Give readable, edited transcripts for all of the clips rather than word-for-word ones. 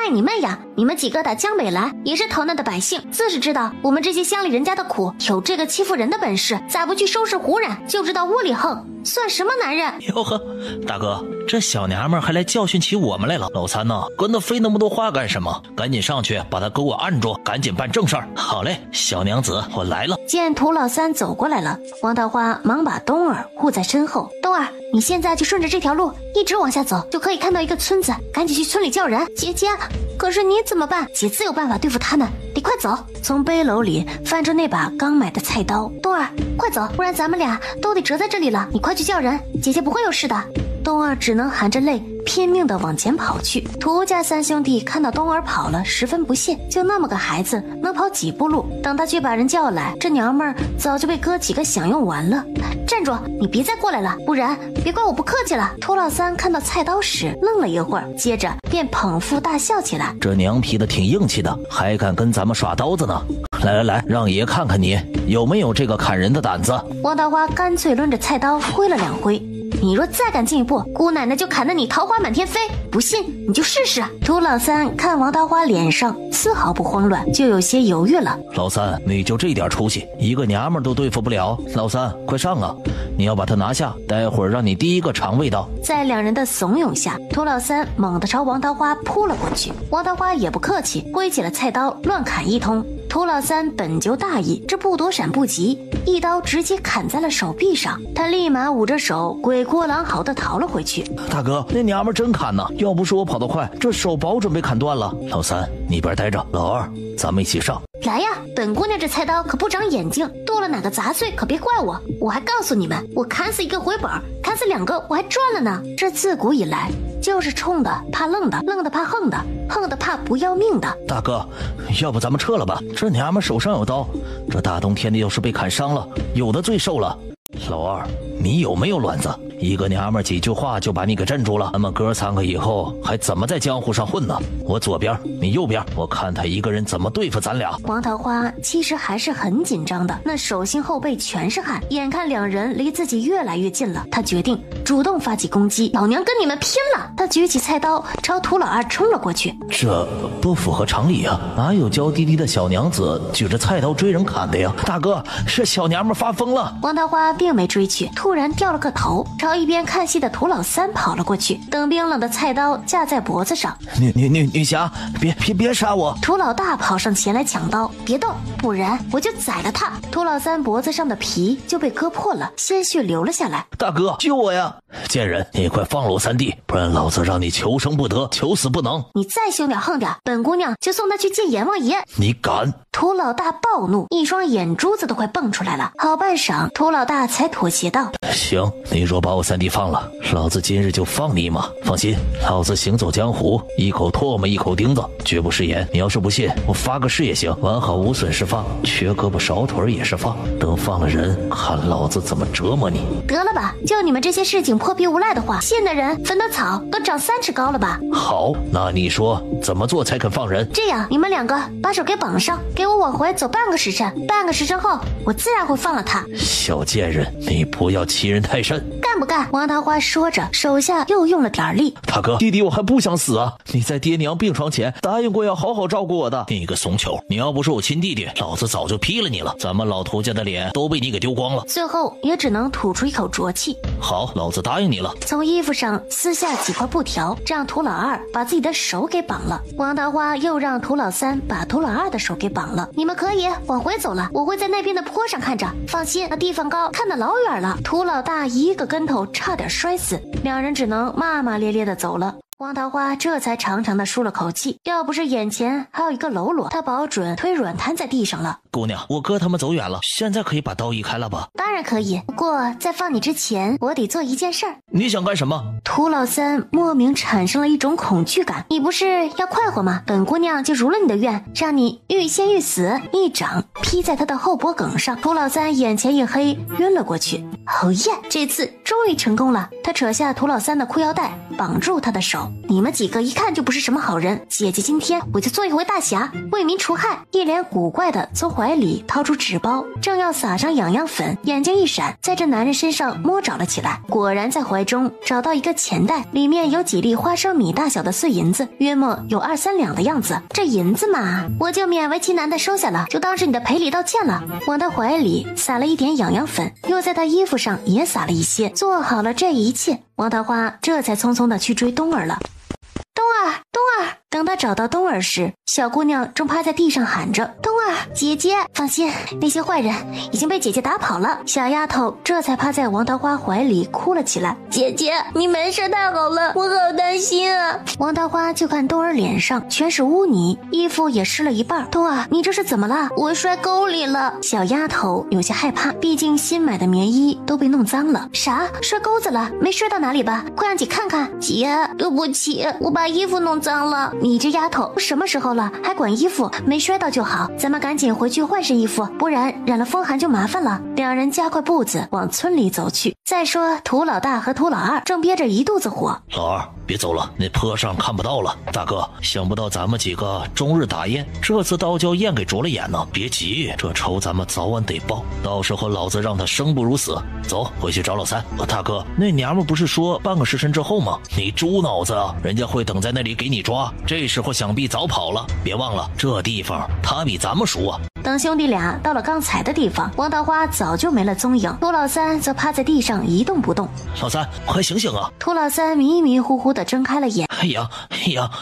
卖你们呀！你们几个打江北来，也是逃难的百姓，自是知道我们这些乡里人家的苦，有这个欺负人的本事，咋不去收拾胡人，就知道窝里横，算什么男人？哟呵，大哥，这小娘们还来教训起我们来了。老三呢，跟他费那么多话干什么？赶紧上去把他给我按住，赶紧办正事儿。好嘞，小娘子，我来了。见涂老三走过来了，王桃花忙把冬儿护在身后。冬儿，你现在就顺着这条路一直往下走，就可以看到一个村子，赶紧去村里叫人。姐，可是你怎么办？姐自有办法对付他们，得快走。从背篓里翻出那把刚买的菜刀，冬儿，快走，不然咱们俩都得折在这里了。你快去叫人，姐姐不会有事的。冬儿只能含着泪拼命地往前跑去。涂家三兄弟看到冬儿跑了，十分不屑，就那么个孩子能跑几步路？等他去把人叫来，这娘们儿早就被哥几个享用完了。站住，你别再过来了，不然别怪我不客气了。涂老三看到菜刀时愣了一会儿，接着便捧腹大笑起来。这娘皮的挺硬气的，还敢跟咱们耍刀子呢。来，让爷看看你有没有这个砍人的胆子。王桃花干脆抡着菜刀挥了2挥，你若再敢进一步，姑奶奶就砍得你桃花满天飞，不信你就试试。涂老三看王桃花脸上丝毫不慌乱，就有些犹豫了。老三，你就这点出息，一个娘们都对付不了？老三，快上啊！你要把他拿下，待会儿让你第一个尝味道。在两人的怂恿下，涂老三猛地朝王桃花扑了过去。王桃花也不客气，挥起了菜刀乱砍一通。涂老三本就大意，这不躲闪不及，一刀直接砍在了手臂上。他立马捂着手，鬼哭狼嚎地逃了回去。大哥，那娘们真砍呐！要不是我跑得快，这手保准被砍断了。老三，你一边待着，老二，咱们一起上。来呀，本姑娘这菜刀可不长眼睛，剁了哪个杂碎可别怪我。我还告诉你们，我砍死一个回本，砍死2个我还赚了呢。这自古以来就是冲的怕愣的，愣的怕横的，横的怕不要命的。大哥，要不咱们撤了吧？这娘们手上有刀，这大冬天的要是被砍伤了，有的罪受了。老二，你有没有卵子？一个娘们几句话就把你给镇住了，咱们哥3个以后还怎么在江湖上混呢？我左边，你右边，我看他一个人怎么对付咱俩。王桃花其实还是很紧张的，那手心后背全是汗，眼看两人离自己越来越近了，他决定主动发起攻击。老娘跟你们拼了！他举起菜刀朝涂老二冲了过去。这不符合常理啊，哪有娇滴滴的小娘子举着菜刀追人砍的呀？大哥，是小娘们发疯了。王桃花并没追去，突然掉了个头，朝一边看戏的涂老三跑了过去，等冰冷的菜刀架在脖子上。女侠，别杀我！涂老大跑上前来抢刀，别动，不然我就宰了他。涂老三脖子上的皮就被割破了，鲜血流了下来。大哥，救我呀！贱人，你快放了我三弟，不然老子让你求生不得，求死不能。你再凶点横点，本姑娘就送他去见阎王爷。你敢！涂老大暴怒，一双眼珠子都快蹦出来了。好半晌，涂老大才妥协道：行，你若把我三弟放了，老子今日就放你一马。放心，老子行走江湖，一口唾沫一口钉子，绝不食言。你要是不信，我发个誓也行，完好无损是放，缺胳膊少腿也是放。等放了人，看老子怎么折磨你。得了吧，就你们这些市井破壁无赖的话，信的人坟的草都长3尺高了吧？好，那你说怎么做才肯放人？这样，你们2个把手给绑上，给我往回走半个时辰，半个时辰后，我自然会放了他。小贱人，你不要欺人太甚。干不干？王桃花说着，手下又用了点力。大哥，弟弟我还不想死啊！你在爹娘病床前答应过要好好照顾我的。你个怂球，你要不是我亲弟弟，老子早就劈了你了。咱们老涂家的脸都被你给丢光了。最后也只能吐出一口浊气。好，老子答应你了。从衣服上撕下几块布条，让涂老二把自己的手给绑了。王桃花又让涂老三把涂老二的手给绑了。你们可以往回走了，我会在那边的坡上看着。放心，那地方高，看得老远了。涂老大一个跟头差点摔死，两人只能骂骂咧咧的走了。王桃花这才长长的舒了口气，要不是眼前还有一个喽啰，他保准推软瘫在地上了。姑娘，我哥他们走远了，现在可以把刀移开了吧？当然可以，不过在放你之前，我得做一件事儿。你想干什么？涂老三莫名产生了一种恐惧感。你不是要快活吗？本姑娘就如了你的愿，让你欲仙欲死。一掌劈在他的后脖梗上，涂老三眼前一黑，晕了过去。哦耶，这次终于成功了。他扯下涂老三的裤腰带，绑住他的手。你们几个一看就不是什么好人，姐姐今天我就做一回大侠，为民除害。一脸古怪的从怀怀里掏出纸包，正要撒上痒痒粉，眼睛一闪，在这男人身上摸找了起来，果然在怀中找到一个钱袋，里面有几粒花生米大小的碎银子，约莫有2-3两的样子。这银子嘛，我就勉为其难的收下了，就当是你的赔礼道歉了。往他怀里撒了一点痒痒粉，又在他衣服上也撒了一些，做好了这一切，王桃花这才匆匆的去追冬儿了。冬儿，冬儿！等他找到冬儿时，小姑娘正趴在地上喊着：“冬儿，姐姐，放心，那些坏人已经被姐姐打跑了。”小丫头这才趴在王桃花怀里哭了起来：“姐姐，你没事太好了，我好担心啊！”王桃花就看冬儿脸上全是污泥，衣服也湿了一半。冬儿，你这是怎么了？我摔沟里了。小丫头有些害怕，毕竟新买的棉衣都被弄脏了。啥？摔沟子了？没摔到哪里吧？快让姐看看。姐，对不起，我把衣服弄脏了。你这丫头什么时候了还管衣服？没摔到就好，咱们赶紧回去换身衣服，不然染了风寒就麻烦了。两人加快步子往村里走去。再说涂老大和涂老二正憋着一肚子火。老二，别走了，那坡上看不到了。大哥，想不到咱们几个终日打雁，这次倒叫雁给啄了眼呢。别急，这仇咱们早晚得报，到时候老子让他生不如死。走，回去找老三。大哥，那娘们不是说半个时辰之后吗？你猪脑子啊，人家会等在那里给你抓，这时候想必早跑了。别忘了，这地方他比咱们熟啊。等兄弟俩到了刚才的地方，王桃花早就没了踪影，涂老三则趴在地上一动不动。老三，快醒醒啊！涂老三迷迷糊糊地睁开了眼。哎呀，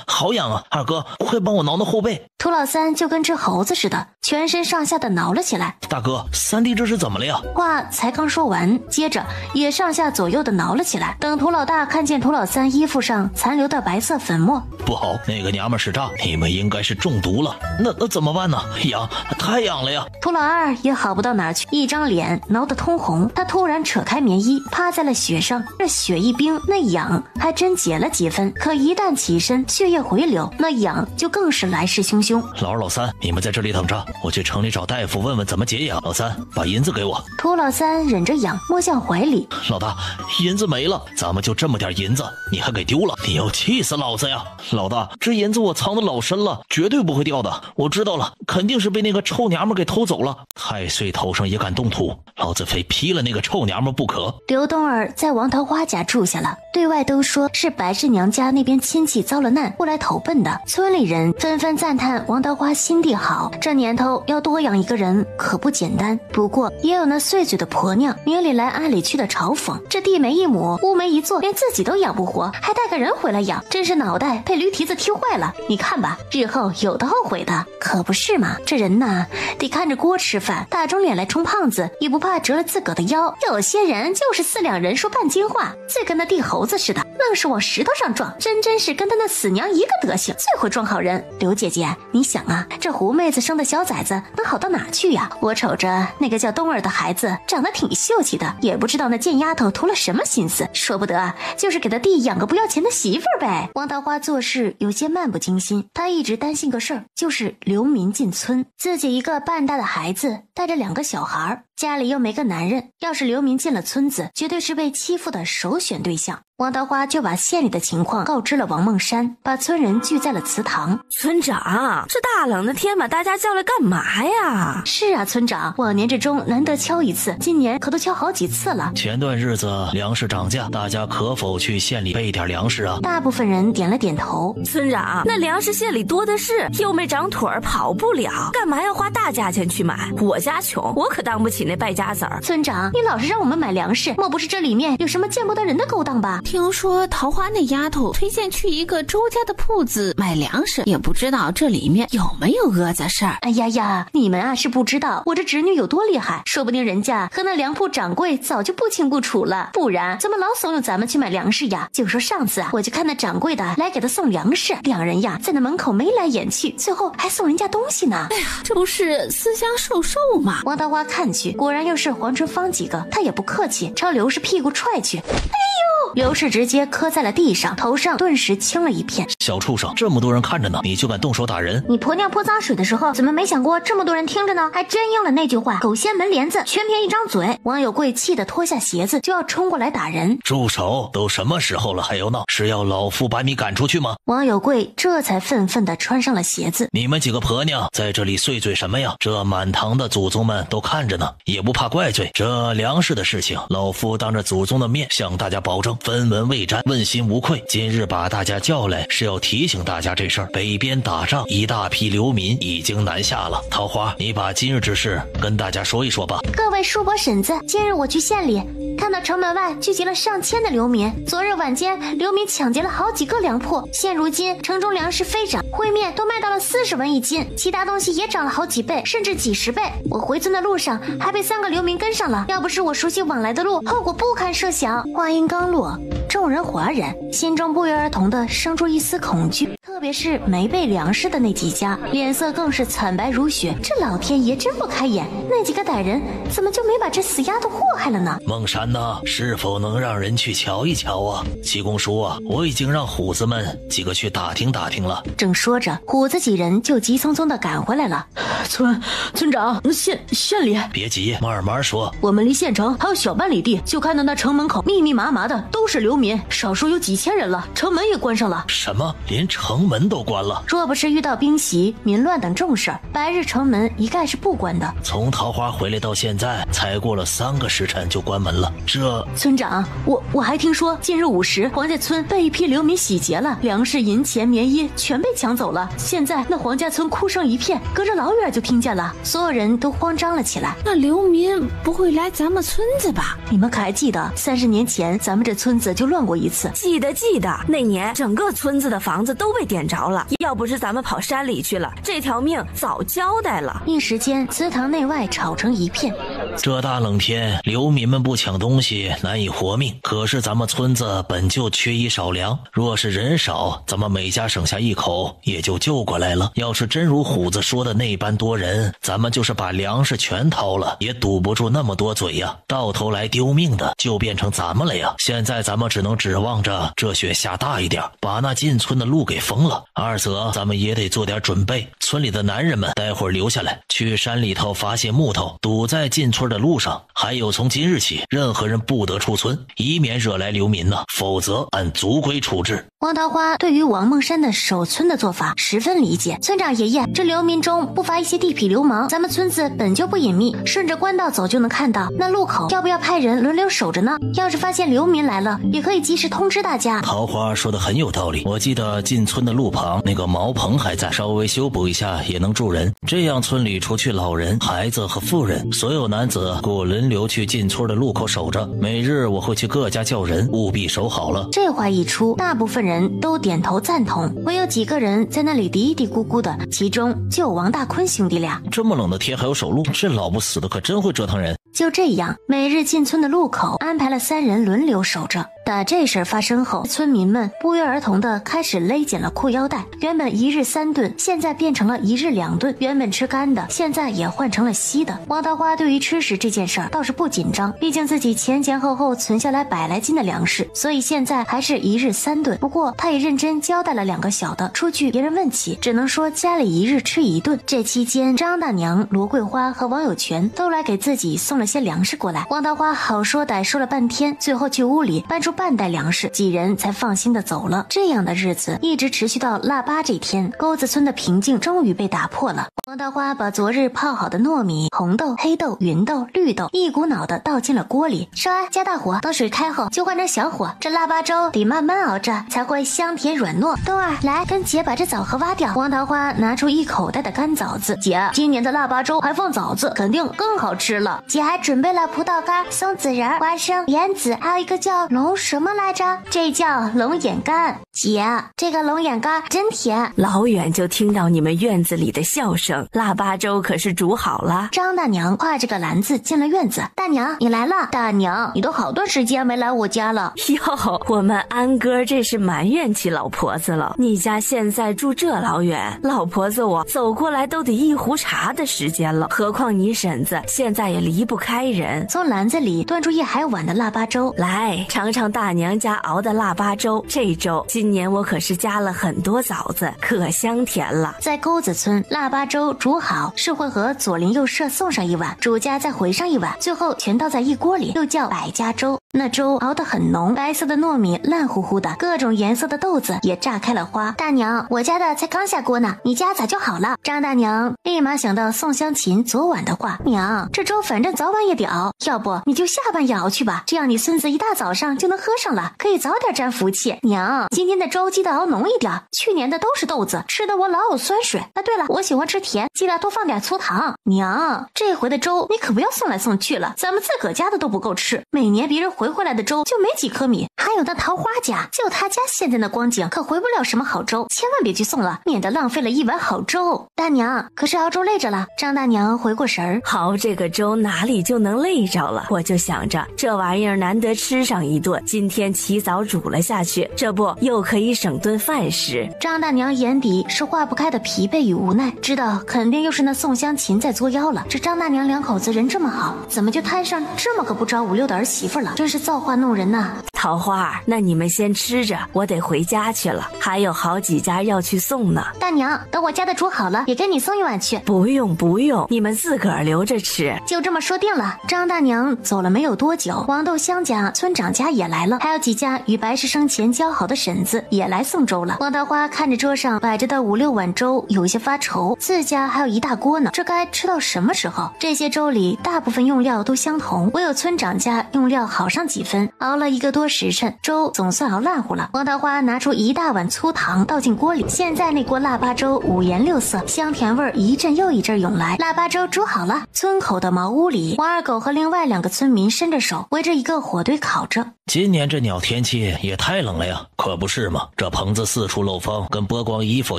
好痒啊！二哥，快帮我挠挠后背。涂老三就跟只猴子似的，全身上下的挠了起来。大哥，三弟这是怎么了呀？话才刚说完，接着也上下左右的挠了起来。等涂老大看见涂老三衣服上残留的白色粉末，不好，那个娘们是诈，你们应该是中毒了。那怎么办呢？痒，太痒了呀！涂老二也好不到哪儿去，一张脸挠得通红。他突然扯开棉衣，趴在了雪上，这雪一冰，那痒还真解了几分。可一旦起身，血液回流，那痒就更是来势汹汹。老二、老三，你们在这里等着，我去城里找大夫问问怎么解痒。老三，把银子给我。涂老三忍着痒，摸向怀里。老大，银子没了，咱们就这么点银子，你还给丢了，你要气死老子呀！老大，这银子我藏得老深了，绝对不会掉的。我知道了，肯定是被那个臭娘们给偷走了。太岁头上也敢动土，老子非劈了那个臭娘们不可。刘冬儿在王桃花家住下了，对外都说是白氏娘家那边亲戚遭了难，过来投奔的。村里人纷纷赞叹王桃花心地好，这年头要多养一个人可不简单。不过也有那碎嘴的婆娘明里来暗里去的嘲讽，这地没一亩，屋没一座，连自己都养不活，还带个人回来养，真是脑袋被驴蹄子踢坏了。你看吧，日后有的后悔的。可不是嘛，这人呐得看着锅吃饭，打肿脸来充胖子，也不怕折了自个的腰。有些人就是4两人说半斤话，最跟那地猴子似的，愣是往石头上撞，真是跟他那死娘一个德行，最会撞好人。刘姐姐，你想啊，这胡妹子生的小崽子能好到哪去呀？我瞅着那个叫冬儿的孩子长得挺秀气的，也不知道那贱丫头图了什么心思，说不得就是给他弟养个不要钱的媳妇儿呗。王桃花做事有些漫不经心，她一直担心个事儿，就是流民进村，自己一个半大的孩子带着2个小孩，家里又没个男人，要是流民进了村子，绝对是被欺负的首选对象。王桃花就把县里的情况告知了王梦山，把村人聚在了祠堂。村长，这大冷的天把大家叫来干嘛呀？是啊，村长，往年之中难得敲一次，今年可都敲好几次了。前段日子粮食涨价，大家可否去县里备点粮食啊？大部分人点了点头。村长，那粮食县里多的是，又没长腿儿跑不了，干嘛要花大价钱去买？我家穷，我可当不起那败家子儿。村长，你老是让我们买粮食，莫不是这里面有什么见不得人的勾当吧？听说桃花那丫头推荐去一个周家的铺子买粮食，也不知道这里面有没有讹子事儿。哎呀呀，你们啊是不知道我这侄女有多厉害，说不定人家和那粮铺掌柜早就不清不楚了，不然怎么老怂恿咱们去买粮食呀？就说上次啊，我就看那掌柜的来给他送粮食，两人呀在那门口眉来眼去，最后还送人家东西呢。哎呀，这不是私相授受吗？王桃花看去，果然又是黄春芳几个，他也不客气，朝刘氏屁股踹去。哎呦！刘氏直接磕在了地上，头上顿时青了一片。小畜生，这么多人看着呢，你就敢动手打人？你泼尿泼脏水的时候，怎么没想过这么多人听着呢？还真应了那句话，狗掀门帘子，全凭一张嘴。王有贵气得脱下鞋子就要冲过来打人。住手！都什么时候了还要闹？是要老夫把你赶出去吗？王有贵这才愤愤地穿上了鞋子。你们几个婆娘在这里碎嘴什么呀？这满堂的祖宗们都看着呢，也不怕怪罪。这粮食的事情，老夫当着祖宗的面向大家保证，分文未沾，问心无愧。今日把大家叫来，是要提醒大家这事儿。北边打仗，一大批流民已经南下了。桃花，你把今日之事跟大家说一说吧。各位叔伯婶子，今日我去县里，看到城门外聚集了上千的流民。昨日晚间，流民抢劫了好几个粮铺，现如今城中粮食飞涨，烩面都卖到了40文一斤，其他东西也涨了好几倍，甚至几10倍。我回村的路上还被3个流民跟上了，要不是我熟悉往来的路，后果不堪设想。话音刚落，众人哗然，心中不约而同地生出一丝恐惧，特别是没备粮食的那几家，脸色更是惨白如雪。这老天爷真不开眼，那几个歹人怎么就没把这死丫头祸害了呢？孟山呐，是否能让人去瞧一瞧啊？七公叔啊，我已经让虎子们几个去打听打听了。正说着，虎子几人就急匆匆地赶回来了。村长，县里别急，慢慢说。我们离县城还有小半里地，就看到那城门口密密麻麻的都是流民，少说有几千人了，城门也关上了。什么？连城门都关了？若不是遇到兵袭、民乱等重事，白日城门一概是不关的。从桃花回来到现在，才过了3个时辰就关门了。这村长，我还听说近日午时，黄家村被一批流民洗劫了，粮食、银钱、棉衣全被抢走了。现在那黄家村哭声一片，隔着老远就听见了，所有人都慌张了起来。那流民不会来咱们村子吧？你们可还记得30年前咱们这村子就乱过一次？记得，那年整个村子的房子都被点着了，要不是咱们跑山里去了，这条命早交代了。一时间，祠堂内外吵成一片。这大冷天，流民们不抢东西难以活命，可是咱们村子本就缺衣少粮，若是人少，咱们每家省下一口也就救过来了。要是真如虎子说的那般多人，咱们就是把粮食全掏了，也堵不住那么多嘴呀，到头来丢命的就变成咱们了呀。现在咱们只能指望着这雪下大一点，把那进村的路给封了。二则咱们也得做点准备，村里的男人们待会儿留下来，去山里头发些木头，堵在进村的路上。还有从今日起，任何人不得出村，以免惹来流民呢，否则按族规处置。王桃花对于王孟山的守村的做法十分理解。村长爷爷，这流民中不乏一些地痞流氓，咱们村子本就不隐秘，顺着官道走就能看到。那路口要不要派人轮流守着呢？要是发现流民来了，也可以及时通知大家。桃花说的很有道理，我记得进村的路旁那个茅棚还在，稍微修补一下也能住人。这样村里除去老人、孩子和妇人，所有男子给我轮流去进村的路口守着，每日我会去各家叫人，务必守好了。这话一出，大部分人都点头赞同，唯有几个人在那里嘀嘀咕咕的，其中就有王大坤兄弟俩。这么冷的天还有守路，这老不死的可真会折腾人。就这样，每日进村的路口安排了3人轮流守着。打这事儿发生后，村民们不约而同的开始勒紧了裤腰带。原本1日3顿，现在变成了1日2顿。原本吃干的，现在也换成了稀的。王桃花对于吃食这件事儿倒是不紧张，毕竟自己前后存下来100来斤的粮食，所以现在还是1日3顿。不过他也认真交代了2个小的，出去别人问起，只能说家里1日吃1顿。这期间，张大娘、罗桂花和王有权都来给自己送了些粮食过来。王桃花好说歹说了半天，最后去屋里搬出半袋粮食，几人才放心的走了。这样的日子一直持续到腊八这天，沟子村的平静终于被打破了。王桃花把昨日泡好的糯米、红豆、黑豆、芸豆、绿豆一股脑的倒进了锅里，烧安加大火，等水开后就换成小火。这腊八粥得慢慢熬着，才会香甜软糯。冬儿，来跟姐把这枣核挖掉。王桃花拿出一口袋的干枣子，姐，今年的腊八粥还放枣子，肯定更好吃了。姐还准备了葡萄干、松子仁、花生、莲子，还有一个叫龙什么来着？这叫龙眼干。姐，这个龙眼干真甜。老远就听到你们院子里的笑声，腊八粥可是煮好了。张大娘挎着个篮子进了院子。大娘，你来了。大娘，你都好段时间没来我家了。哟，我们安哥这是埋怨起老婆子了。你家现在住这老远，老婆子我走过来都得1壶茶的时间了，何况你婶子现在也离不开人。从篮子里端出1海碗的腊八粥，来尝尝上大娘家熬的腊八粥，这粥今年我可是加了很多枣子，可香甜了。在沟子村，腊八粥煮好是会和左邻右舍送上一碗，主家再回上一碗，最后全倒在一锅里，又叫百家粥。那粥熬得很浓，白色的糯米烂乎乎的，各种颜色的豆子也炸开了花。大娘，我家的才刚下锅呢，你家咋就好了？张大娘立马想到宋香琴昨晚的话，娘，这粥反正早晚也得熬，要不你就下半夜熬去吧，这样你孙子一大早上就能喝上了，可以早点沾福气。娘，今天的粥记得熬浓一点，去年的都是豆子，吃的我老有酸水。啊，对了，我喜欢吃甜，记得多放点粗糖。娘，这回的粥你可不要送来送去了，咱们自个家的都不够吃，每年别人回来的粥就没几颗米，还有那桃花家，就他家现在的光景，可回不了什么好粥，千万别去送了，免得浪费了一碗好粥。大娘，可是熬粥累着了。张大娘回过神儿，熬这个粥哪里就能累着了？我就想着这玩意儿难得吃上一顿，今天起早煮了下去，这不又可以省顿饭食。张大娘眼底是化不开的疲惫与无奈，知道肯定又是那宋香琴在作妖了。这张大娘两口子人这么好，怎么就摊上这么个不着五六的儿媳妇了？真是造化弄人呐！桃花，那你们先吃着，我得回家去了，还有好几家要去送呢。大娘，等我家的煮好了，也给你送一碗去。不用不用，你们自个儿留着吃。就这么说定了。张大娘走了没有多久，黄豆香家、村长家也来了，还有几家与白氏生前交好的婶子也来送粥了。王桃花看着桌上摆着的5、6碗粥，有些发愁，自家还有一大锅呢，这该吃到什么时候？这些粥里大部分用料都相同，唯有村长家用料好上几分。熬了1个多时辰，粥总算熬烂乎了。王桃花拿出一大碗粗糖倒进锅里，现在那锅腊八粥五颜六色，香甜味一阵又一阵涌来。腊八粥煮好了，村口的茅屋里，王二狗和另外2个村民伸着手围着一个火堆烤着。今年这鸟天气也太冷了呀，可不是吗？这棚子四处漏风，跟剥光衣服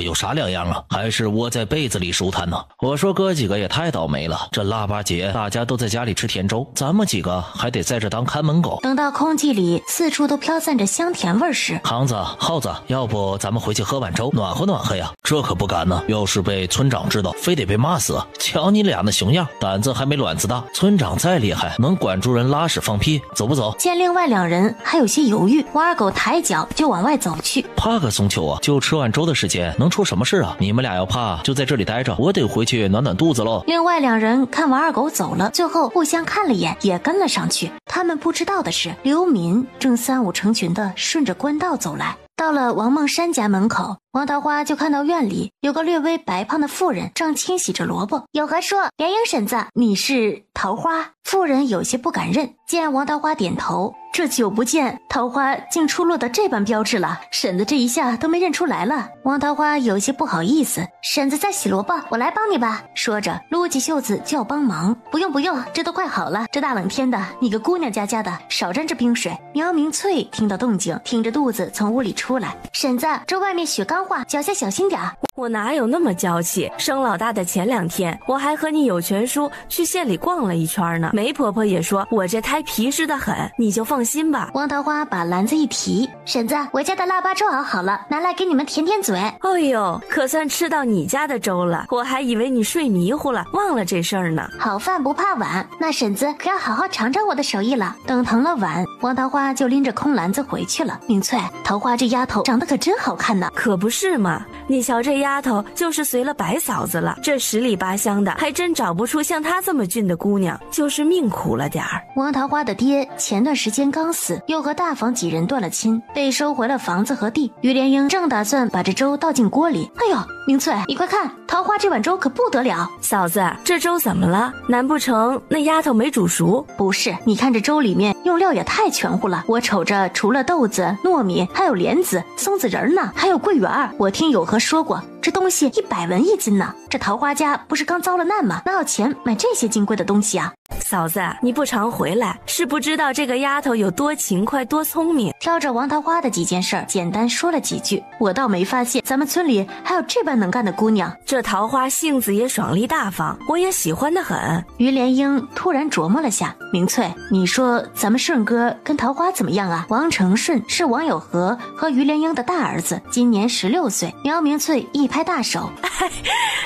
有啥两样啊？还是窝在被子里舒坦呢？我说哥几个也太倒霉了，这腊八节大家都在家里吃甜粥，咱们几个还得在这当看门狗。等到空气里四处都飘散着香甜味时，航子、耗子，要不咱们回去喝碗粥暖和暖和呀？这可不敢呢，要是被村长知道，非得被骂死。瞧你俩那熊样，胆子还没卵子大。村长再厉害，能管住人拉屎放屁？走不走？见另外2人还有些犹豫，王二狗抬脚就往外走去。怕个松球啊，就吃碗粥的时间，能出什么事啊？你们俩要怕就在这里待着，我得回去暖暖肚子喽。另外2人看王二狗走了，最后互相看了眼，也跟了上去。他们不知道的是，流民正3、5成群的顺着官道走来。到了王梦山家门口，王桃花就看到院里有个略微白胖的妇人正清洗着萝卜。有何说，莲英婶子，你是桃花？妇人有些不敢认，见王桃花点头，这久不见，桃花竟出落得这般标致了，婶子这一下都没认出来了。王桃花有些不好意思，婶子在洗萝卜，我来帮你吧。说着撸起袖子就要帮忙。不用不用，这都快好了，这大冷天的，你个姑娘家的，少沾这冰水。苗明翠听到动静，挺着肚子从屋里出来，婶子，这外面雪刚化，脚下小心点。我哪有那么娇气？生老大的前2天，我还和你有权叔去县里逛了一圈呢。梅婆婆也说我这胎皮实的很，你就放心吧。王桃花把篮子一提，婶子，我家的腊八粥熬好了，拿来给你们舔舔嘴。哎呦，可算吃到你家的粥了，我还以为你睡迷糊了，忘了这事儿呢。好饭不怕晚，那婶子可要好好尝尝我的手艺了。等腾了碗，王桃花就拎着空篮子回去了。明翠，桃花这丫头长得可真好看呢。可不是嘛，你瞧这丫头就是随了白嫂子了，这10里8乡的还真找不出像她这么俊的姑娘，就是命苦了点儿。王桃花的爹前段时间刚死，又和大房几人断了亲，被收回了房子和地。于连英正打算把这粥倒进锅里。哎呦，明翠，你快看，桃花这碗粥可不得了。嫂子，这粥怎么了？难不成那丫头没煮熟？不是，你看这粥里面用料也太全乎了，我瞅着除了豆子、糯米，还有莲子、松子仁呢，还有桂圆。我听有何说过，这东西100文1斤呢。这桃花家不是刚遭了难吗？哪有钱买这些金贵的东西啊？嫂子，你不常回来，是不知道这个丫头有多勤快多聪明。挑着王桃花的几件事儿，简单说了几句。我倒没发现咱们村里还有这般能干的姑娘。这桃花性子也爽利大方，我也喜欢得很。于连英突然琢磨了下，明翠，你说咱们们顺哥跟桃花怎么样啊？王承顺是王有和和于连英的大儿子，今年16岁。苗明翠一拍大手，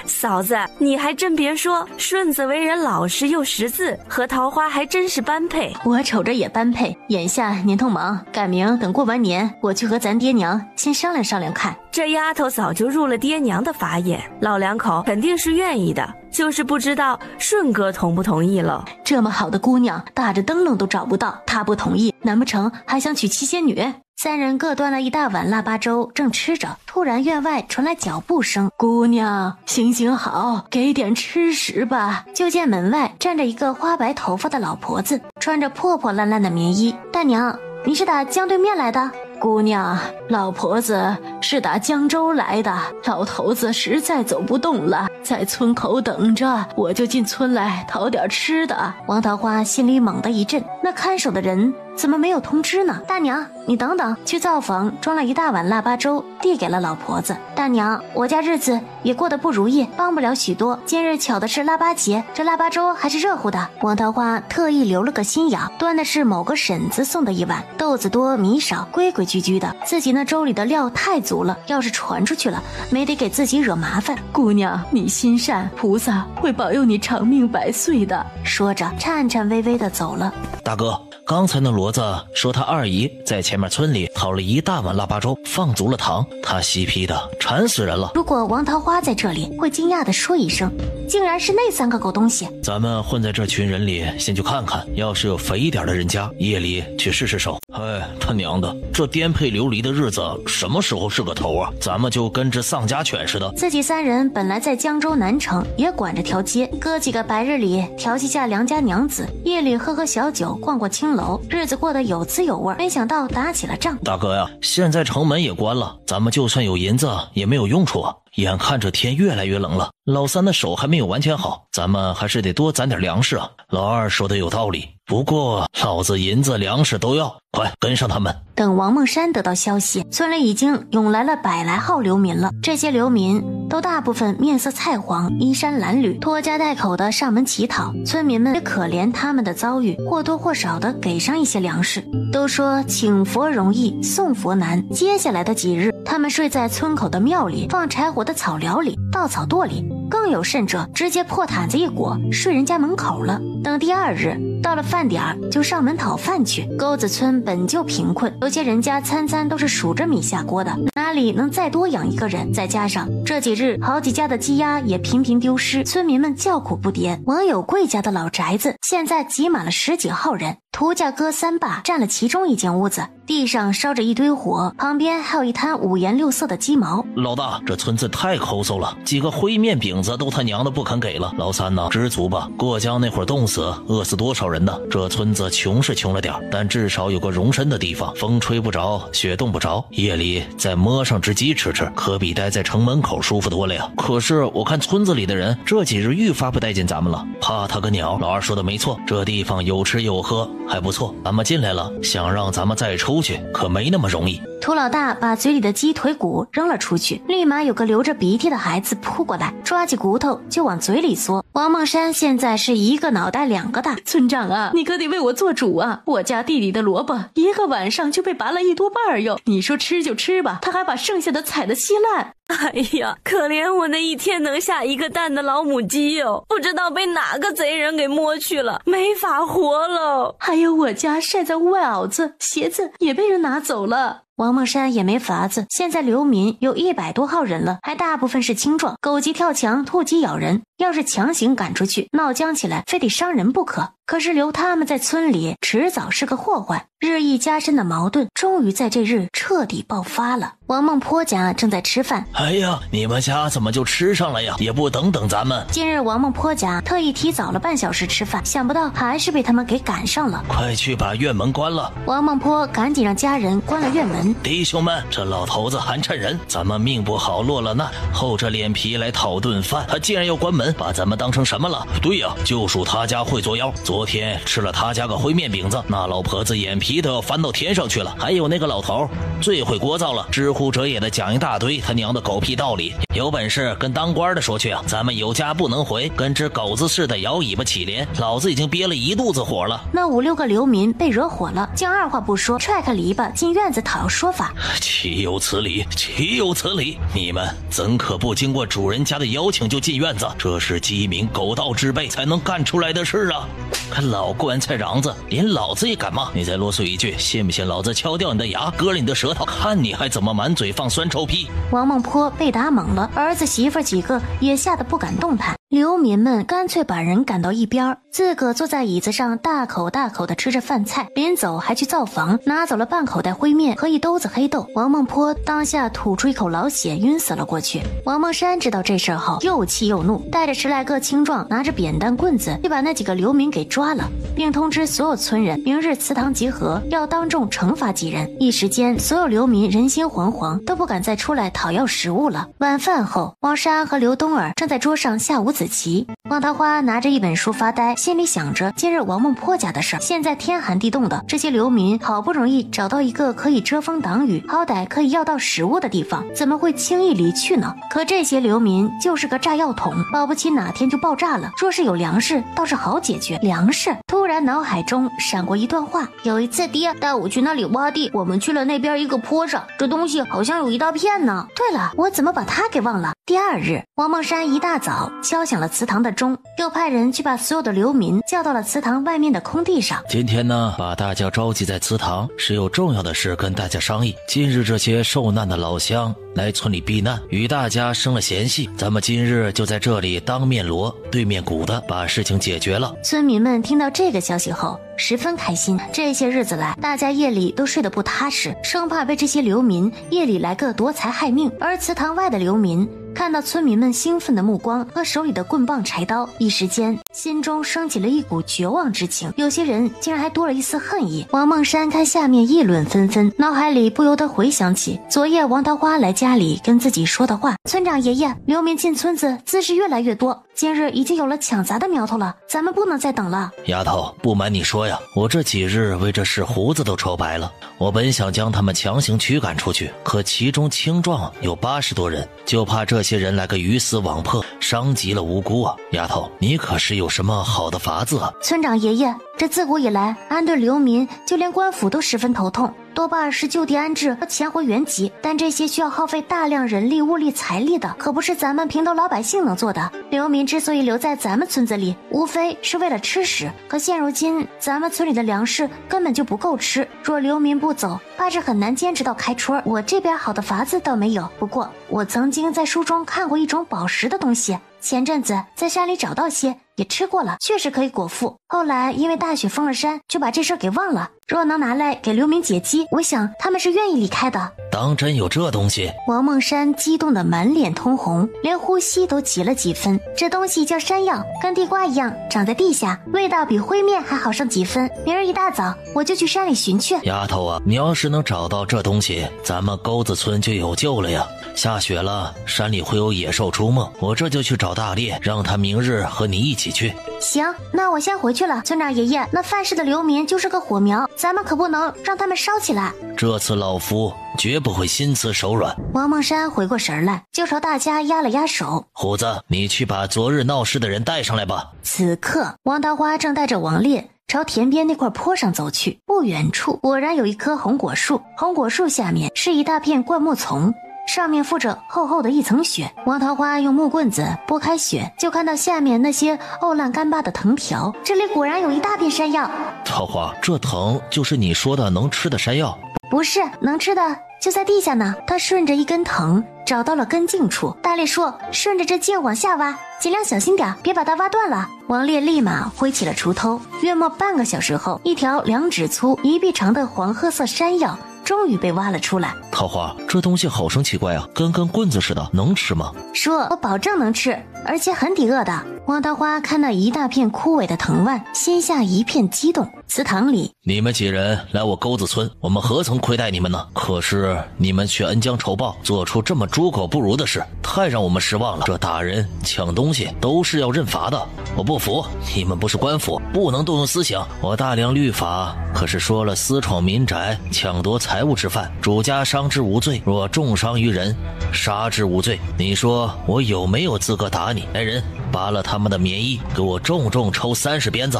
嫂子，你还真别说，顺子为人老实又识字，和桃花还真是般配。我瞅着也般配。眼下年头忙，改明等过完年，我去和咱爹娘先商量商量看。这丫头早就入了爹娘的法眼，老两口肯定是愿意的，就是不知道顺哥同不同意了。这么好的姑娘，打着灯笼都找不到，他不同意，难不成还想娶七仙女？三人各端了一大碗腊八粥，正吃着，突然院外传来脚步声。姑娘，行行好，给点吃食吧。就见门外站着一个花白头发的老婆子，穿着破破烂烂的棉衣。大娘，你是打江对面来的？姑娘，老婆子是打江州来的，老头子实在走不动了，在村口等着，我就进村来讨点吃的。王桃花心里猛地一震，那看守的人怎么没有通知呢？大娘，你等等，去灶房装了一大碗腊八粥，递给了老婆子。大娘，我家日子也过得不如意，帮不了许多，今日巧的是腊八节，这腊八粥还是热乎的。王桃花特意留了个心眼，端的是某个婶子送的一碗，豆子多米少，规规矩矩的，自己那粥里的料太足了，要是传出去了，没得给自己惹麻烦。姑娘，你心善，菩萨会保佑你长命百岁的。说着颤颤巍巍的走了。大哥，刚才那骡子说他二姨在前面村里讨了一大碗腊八粥，放足了糖，他嬉皮的馋死人了。如果王桃花在这里，会惊讶的说一声，竟然是那3个狗东西。咱们混在这群人里先去看看，要是有肥一点的人家，夜里去试试手。哎，他娘的，这颠沛流离的日子什么时候是个头啊？咱们就跟只丧家犬似的。自己3人本来在江州南城也管着条街，哥几个白日里调戏下良家娘子，夜里喝喝小酒，逛逛青楼，日子过得有滋有味。没想到打起了仗。大哥呀，现在城门也关了，咱们就算有银子也没有用处啊。眼看着天越来越冷了，老三的手还没有完全好，咱们还是得多攒点粮食啊。老二说的有道理，不过老子银子粮食都要，快跟上他们。等王梦山得到消息，村里已经涌来了100来号流民了。这些流民都大部分面色菜黄，衣衫褴褛，拖家带口的上门乞讨。村民们也可怜他们的遭遇，或多或少的给上一些粮食。都说请佛容易送佛难，接下来的几日，他们睡在村口的庙里，放柴火的草寮里，稻草垛里，更有甚者直接破毯子一裹，睡人家门口了。等第2日到了饭点就上门讨饭去。沟子村本就贫困，有些人家餐餐都是数着米下锅的，哪里能再多养一个人？再加上这几日好几家的鸡鸭也频频丢失，村民们叫苦不迭。王有贵家的老宅子现在挤满了10几号人，涂家哥3爸占了其中一间屋子，地上烧着一堆火，旁边还有一滩5颜6色的鸡毛。老大，这村子太抠搜了，几个灰面饼子都他娘的不肯给了。老三呢，知足吧，过江那会儿冻死饿死多少人呢？这村子穷是穷了点，但至少有个容身的地方，风吹不着，雪冻不着，夜里再摸上只鸡吃吃，可比待在城门口舒服多了呀。可是我看村子里的人这几日愈发不待见咱们了，怕他个鸟。老二说的没错，这地方有吃有喝还不错，咱们进来了，想让咱们再出去可没那么容易。涂老大把嘴里的鸡腿骨扔了出去，立马有个流着鼻涕的孩子扑过来，抓起骨头就往嘴里缩。王梦山现在是一个脑袋2个大。村长啊，你可得为我做主啊，我家地里的萝卜一个晚上就被拔了1多半哟，你说吃就吃吧，他还把剩下的踩得稀烂。哎呀，可怜我那一天能下1个蛋的老母鸡哟，不知道被哪个贼人给摸去了，没法活了。还有我家晒在屋外袄子、鞋子也被人拿走了。王梦山也没法子，现在流民有100多号人了，还大部分是青壮，狗急跳墙，兔急咬人，要是强行赶出去，闹僵起来非得伤人不可。可是留他们在村里迟早是个祸患，日益加深的矛盾终于在这日彻底爆发了。王孟坡家正在吃饭。哎呀，你们家怎么就吃上了呀？也不等等咱们。今日王孟坡家特意提早了半小时吃饭，想不到还是被他们给赶上了。快去把院门关了。王孟坡赶紧让家人关了院门。弟兄们，这老头子还趁人，咱们命不好落了难，厚着脸皮来讨顿饭，他竟然要关门，门，把咱们当成什么了？对呀，就属他家会作妖。昨天吃了他家个烩面饼子，那老婆子眼皮都要翻到天上去了。还有那个老头最会聒噪了，知乎者也的讲一大堆他娘的狗屁道理。有本事跟当官的说去啊，咱们有家不能回，跟只狗子似的摇尾巴乞怜。老子已经憋了一肚子火了。那5、6个流民被惹火了，竟二话不说踹开篱笆进院子讨要说法。岂有此理，岂有此理！你们怎可不经过主人家的邀请就进院子？这是鸡鸣狗盗之辈才能干出来的事啊！看老棺材瓤子，连老子也敢骂！你再啰嗦一句，信不信老子敲掉你的牙，割了你的舌头，看你还怎么满嘴放酸臭屁！王孟坡被打懵了，儿子媳妇几个也吓得不敢动弹。流民们干脆把人赶到一边，自个坐在椅子上大口大口地吃着饭菜，临走还去灶房拿走了半口袋灰面和一兜子黑豆。王孟坡当下吐出一口老血，晕死了过去。王孟山知道这事后又气又怒，带着10来个青壮拿着扁担棍子就把那几个流民给抓了，并通知所有村人明日祠堂集合，要当众惩罚几人。一时间所有流民人心惶惶，都不敢再出来讨要食物了。晚饭后，王山和刘东儿正在桌上下五子棋，王桃花拿着一本书发呆，心里想着今日王孟坡家的事儿。现在天寒地冻的，这些流民好不容易找到一个可以遮风挡雨，好歹可以要到食物的地方，怎么会轻易离去呢？可这些流民就是个炸药桶，保不齐哪天就爆炸了。若是有粮食，倒是好解决。粮食？突然脑海中闪过一段话：有一次爹带我去那里挖地，我们去了那边一个坡上，这东西好像有一大片呢。对了，我怎么把它给忘了？第二日，王孟山一大早敲响了祠堂的钟，又派人去把所有的流民叫到了祠堂外面的空地上。今天呢，把大家召集在祠堂，是有重要的事跟大家商议。今日这些受难的老乡来村里避难，与大家生了嫌隙，咱们今日就在这里当面锣对面鼓的把事情解决了。村民们听到这个消息后十分开心，这些日子来大家夜里都睡得不踏实，生怕被这些流民夜里来个夺财害命。而祠堂外的流民看到村民们兴奋的目光和手里的棍棒柴刀，一时间心中升起了一股绝望之情，有些人竟然还多了一丝恨意。王孟山看下面议论纷纷，脑海里不由得回想起昨夜王桃花来家里跟自己说的话：村长爷爷，流民进村子姿势越来越多，今日已经有了抢砸的苗头了，咱们不能再等了。丫头，不瞒你说呀，我这几日为这事胡子都抽白了。我本想将他们强行驱赶出去，可其中青壮有80多人，就怕这些人来个鱼死网破，伤及了无辜啊。丫头，你可是有什么好的法子啊？村长爷爷，这自古以来安顿流民，就连官府都十分头痛，多半是就地安置和钱回原籍，但这些需要耗费大量人力物力财力的，可不是咱们平头老百姓能做的。流民之所以留在咱们村子里，无非是为了吃食，可现如今咱们村里的粮食根本就不够吃，若流民不走，怕是很难坚持到开春。我这边好的法子倒没有，不过我曾经在书中看过一种宝石的东西，前阵子在山里找到些，也吃过了，确实可以果腹。后来因为大雪封了山，就把这事给忘了。若能拿来给流民解饥，我想他们是愿意离开的。当真有这东西？王孟山激动得满脸通红，连呼吸都急了几分。这东西叫山药，跟地瓜一样，长在地下，味道比灰面还好上几分。明儿一大早我就去山里寻去。丫头啊，你要是能找到这东西，咱们沟子村就有救了呀。下雪了，山里会有野兽出没，我这就去找大烈，让他明日和你一起去。行，那我先回去了。村长爷爷，那犯事的流民就是个火苗，咱们可不能让他们烧起来。这次老夫绝不会心慈手软。王孟山回过神来，就朝大家压了压手。虎子，你去把昨日闹事的人带上来吧。此刻王桃花正带着王烈朝田边那块坡上走去，不远处果然有一棵红果树，红果树下面是一大片灌木丛，上面覆着厚厚的一层雪。王桃花用木棍子拨开雪，就看到下面那些沤烂干巴的藤条，这里果然有一大片山药。桃花，这藤就是你说的能吃的山药？不是，能吃的就在地下呢。他顺着一根藤找到了根茎处，大力说：顺着这茎往下挖，尽量小心点，别把它挖断了。王烈立马挥起了锄头，约莫半个小时后，一条2指粗1臂长的黄褐色山药终于被挖了出来。桃花，这东西好生奇怪啊，跟棍子似的，能吃吗？说，我保证能吃，而且很抵饿的。王桃花看到一大片枯萎的藤蔓，心下一片激动。祠堂里，你们几人来我钩子村，我们何曾亏待你们呢？可是你们却恩将仇报，做出这么猪狗不如的事，太让我们失望了。这打人抢东西都是要认罚的，我不服。你们不是官府，不能动用私刑。我大梁律法可是说了，私闯民宅、抢夺财物之犯，主家伤之无罪，若重伤于人，杀之无罪。你说我有没有资格打你？来人，拔了他们的棉衣，给我重重抽30鞭子。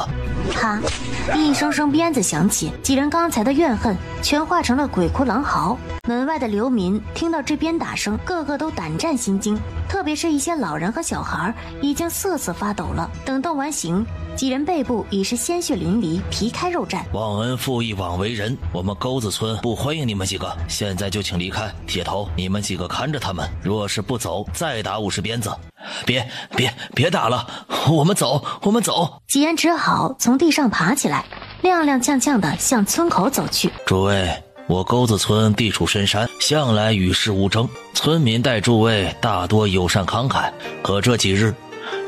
啪！一声声鞭子响起，几人刚才的怨恨全化成了鬼哭狼嚎。门外的流民听到这鞭打声，个个都胆战心惊，特别是一些老人和小孩已经瑟瑟发抖了。等动完刑，几人背部已是鲜血淋漓，皮开肉绽。忘恩负义枉为人，我们钩子村不欢迎你们几个，现在就请离开。铁头，你们几个看着他们，若是不走，再打50鞭子。别打了，我们走。几人只好从地上爬起来，踉踉跄跄地向村口走去。诸位，我钩子村地处深山，向来与世无争，村民待诸位大多友善慷慨。可这几日，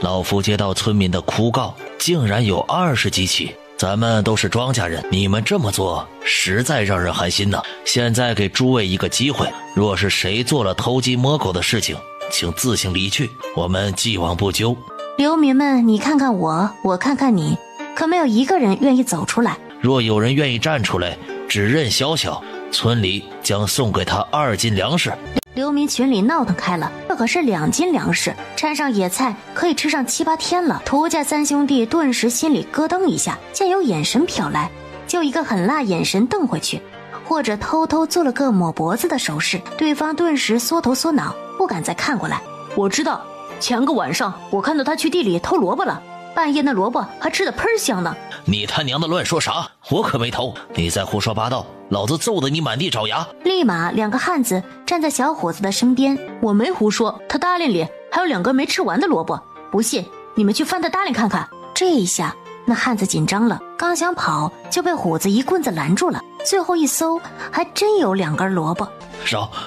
老夫接到村民的哭告，竟然有20几起。咱们都是庄稼人，你们这么做实在让人寒心呐。现在给诸位一个机会，若是谁做了偷鸡摸狗的事情，请自行离去，我们既往不咎。流民们，你看看我，我看看你，可没有一个人愿意走出来。若有人愿意站出来指认宵宵，村里将送给他2斤粮食。流民群里闹腾开了，这可是2斤粮食，掺上野菜可以吃上7、8天了。涂家3兄弟顿时心里咯噔一下，见有眼神瞟来，就一个狠辣眼神瞪回去，或者偷偷做了个抹脖子的手势，对方顿时缩头缩脑，不敢再看过来。我知道，前个晚上我看到他去地里偷萝卜了，半夜那萝卜还吃得喷香呢。你他娘的乱说啥？我可没偷，你再胡说八道，老子揍得你满地找牙！立马2个汉子站在小伙子的身边。我没胡说，他褡裢里还有2根没吃完的萝卜，不信你们去翻他褡裢看看。这一下那汉子紧张了，刚想跑就被虎子一棍子拦住了。最后一搜，还真有2根萝卜。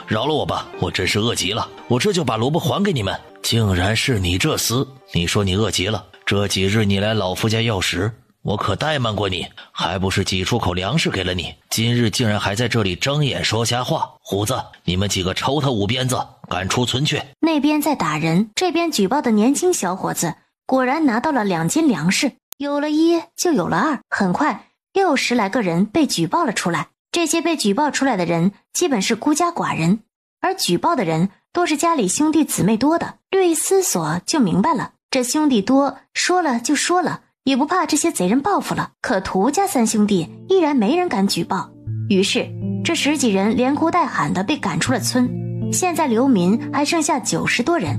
饶了我吧，我真是饿极了，我这就把萝卜还给你们。竟然是你这厮！你说你饿极了，这几日你来老夫家要食，我可怠慢过你，还不是挤出口粮食给了你，今日竟然还在这里睁眼说瞎话。虎子，你们几个抽他5鞭子，赶出村去。那边在打人，这边举报的年轻小伙子果然拿到了2斤粮食，有了1就有了2，很快又有10来个人被举报了出来。这些被举报出来的人基本是孤家寡人，而举报的人多是家里兄弟姊妹多的。略一思索就明白了，这兄弟多，说了就说了，也不怕这些贼人报复了。可涂家3兄弟依然没人敢举报，于是这10几人连哭带喊的被赶出了村。现在流民还剩下90多人。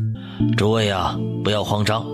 诸位啊，不要慌张，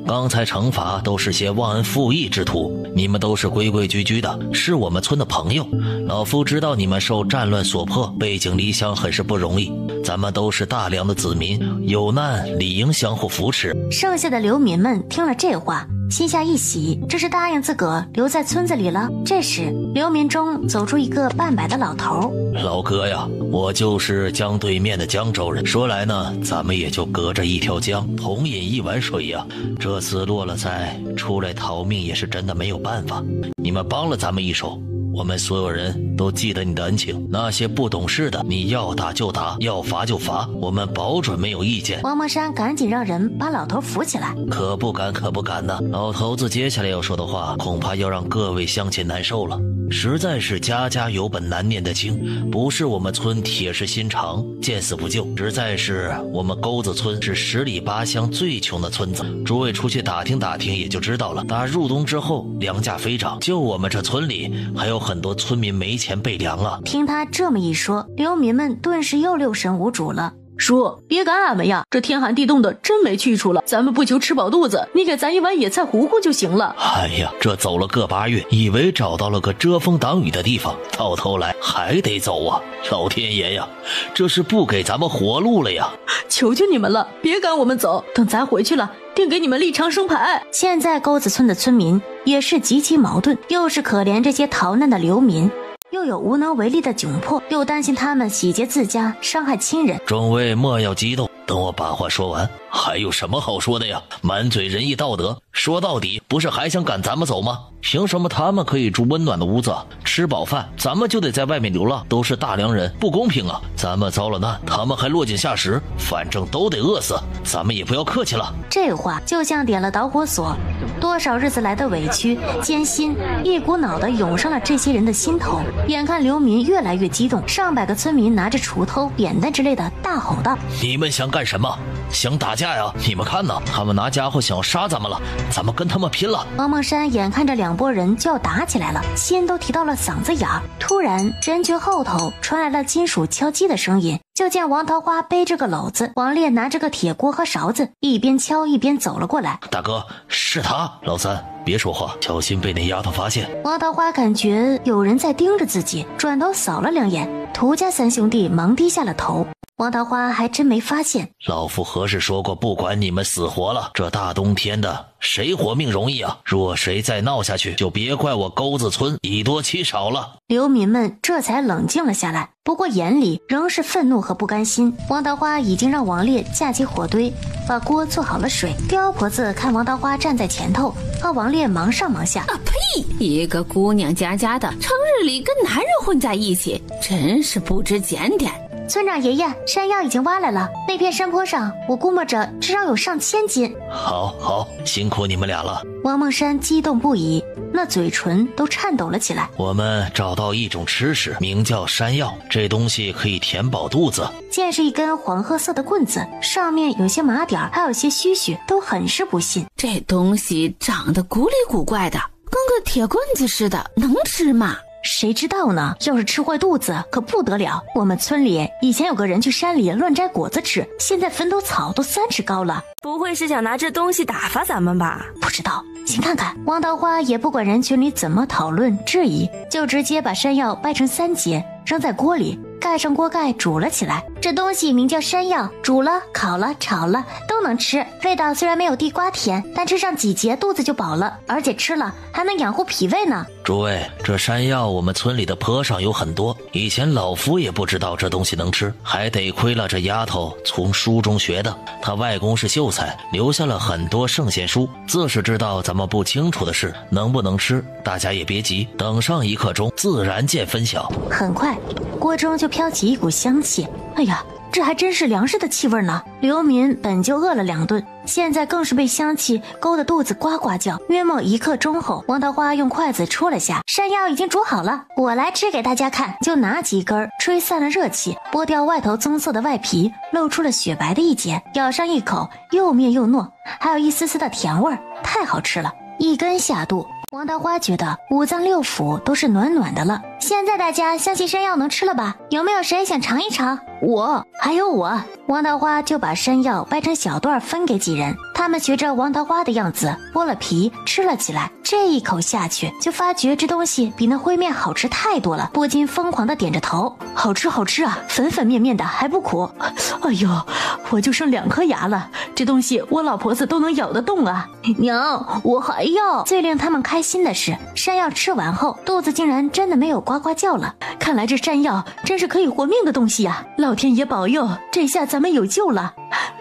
刚才惩罚都是些忘恩负义之徒，你们都是规规矩矩的，是我们村的朋友。老夫知道你们受战乱所迫，背井离乡很是不容易，咱们都是大梁的子民，有难理应相互扶持。剩下的流民们听了这话，心下一喜，这是答应自个留在村子里了。这时流民中走出一个半百的老头。老哥呀，我就是江对面的江州人，说来呢，咱们也就隔着一条江，同饮一碗水呀。这次落了灾，出来逃命也是真的没有办法，你们帮了咱们一手，我们所有人都记得你的恩情。那些不懂事的，你要打就打，要罚就罚，我们保准没有意见。王蒙山赶紧让人把老头扶起来。可不敢呢，老头子接下来要说的话，恐怕要让各位乡亲难受了。实在是家家有本难念的经，不是我们村铁石心肠，见死不救，实在是我们钩子村是10里8乡最穷的村子。诸位出去打听打听也就知道了。打入冬之后，粮价飞涨，就我们这村里还有很多村民没钱备粮啊。听他这么一说，流民们顿时又六神无主了。叔，别赶俺们呀，这天寒地冻的真没去处了，咱们不求吃饱肚子，你给咱一碗野菜糊糊就行了。哎呀，这走了个8月，以为找到了个遮风挡雨的地方，到头来还得走啊！老天爷呀，这是不给咱们活路了呀！求求你们了，别赶我们走，等咱回去了定给你们立长生牌。现在钩子村的村民也是极其矛盾，又是可怜这些逃难的流民，又有无能为力的窘迫，又担心他们洗劫自家，伤害亲人。众位莫要激动，等我把话说完。还有什么好说的呀？满嘴仁义道德，说到底不是还想赶咱们走吗？凭什么他们可以住温暖的屋子，吃饱饭，咱们就得在外面流浪？都是大良人，不公平啊！咱们遭了难，他们还落井下石，反正都得饿死，咱们也不要客气了。这话就像点了导火索，多少日子来的委屈艰辛一股脑的涌上了这些人的心头。眼看流民越来越激动，上百个村民拿着锄头扁担之类的大吼道：你们想干什么？想打架呀？你们看呐，他们拿家伙想要杀咱们了，咱们跟他们拼了！王梦山眼看着两拨人就要打起来了，心都提到了嗓子眼儿。突然人群后头传来了金属敲击的声音，就见王桃花背着个篓子，王烈拿着个铁锅和勺子，一边敲一边走了过来。大哥，是他。老三别说话，小心被那丫头发现。王桃花感觉有人在盯着自己，转头扫了两眼，涂家三兄弟忙低下了头。王桃花还真没发现，老夫何时说过不管你们死活了？这大冬天的，谁活命容易啊？若谁再闹下去，就别怪我沟子村以多欺少了。流民们这才冷静了下来，不过眼里仍是愤怒和不甘心。王桃花已经让王烈架起火堆，把锅做好了水。刁婆子看王桃花站在前头，和王烈忙上忙下。呸！一个姑娘家家的，成日里跟男人混在一起，真是不知检点。村长爷爷，山药已经挖来了，那片山坡上我估摸着至少有上千斤。好，辛苦你们俩了。王梦山激动不已，那嘴唇都颤抖了起来。我们找到一种吃食，名叫山药，这东西可以填饱肚子。见是一根黄褐色的棍子，上面有些麻点，还有些须须，都很是不信。这东西长得古里古怪的，跟个铁棍子似的，能吃吗？谁知道呢？要是吃坏肚子可不得了。我们村里以前有个人去山里乱摘果子吃，现在坟头草都3尺高了。不会是想拿这东西打发咱们吧？不知道，先看看。王桃花也不管人群里怎么讨论质疑，就直接把山药掰成3节，扔在锅里，盖上锅盖煮了起来。这东西名叫山药，煮了、烤了、炒了都能吃，味道虽然没有地瓜甜，但吃上几节肚子就饱了，而且吃了还能养护脾胃呢。诸位，这山药我们村里的坡上有很多，以前老夫也不知道这东西能吃，还得亏了这丫头从书中学的。她外公是秀才，留下了很多圣贤书，自是知道咱们不清楚的事，能不能吃大家也别急，等上1刻钟自然见分晓。很快锅中就飘起一股香气，哎呀，这还真是粮食的气味呢。流民本就饿了2顿，现在更是被香气勾得肚子呱呱叫。约莫1刻钟后，王桃花用筷子戳了下，山药已经煮好了，我来吃给大家看。就拿几根吹散了热气，剥掉外头棕色的外皮，露出了雪白的一截，咬上一口，又面又糯，还有一丝丝的甜味，太好吃了。一根下肚，王桃花觉得5脏6腑都是暖暖的了。现在大家相信山药能吃了吧？有没有谁想尝一尝？我，还有我。王桃花就把山药掰成小段分给几人，他们学着王桃花的样子剥了皮吃了起来。这一口下去，就发觉这东西比那烩面好吃太多了，不禁疯狂地点着头。好吃好吃啊，粉粉面面的还不苦。哎呦，我就剩2颗牙了，这东西我老婆子都能咬得动啊。娘，我还要。最令他们开心的是，山药吃完后肚子竟然真的没有呱呱叫了。看来这山药真是可以活命的东西啊，老天爷保佑，这下咱们有救了。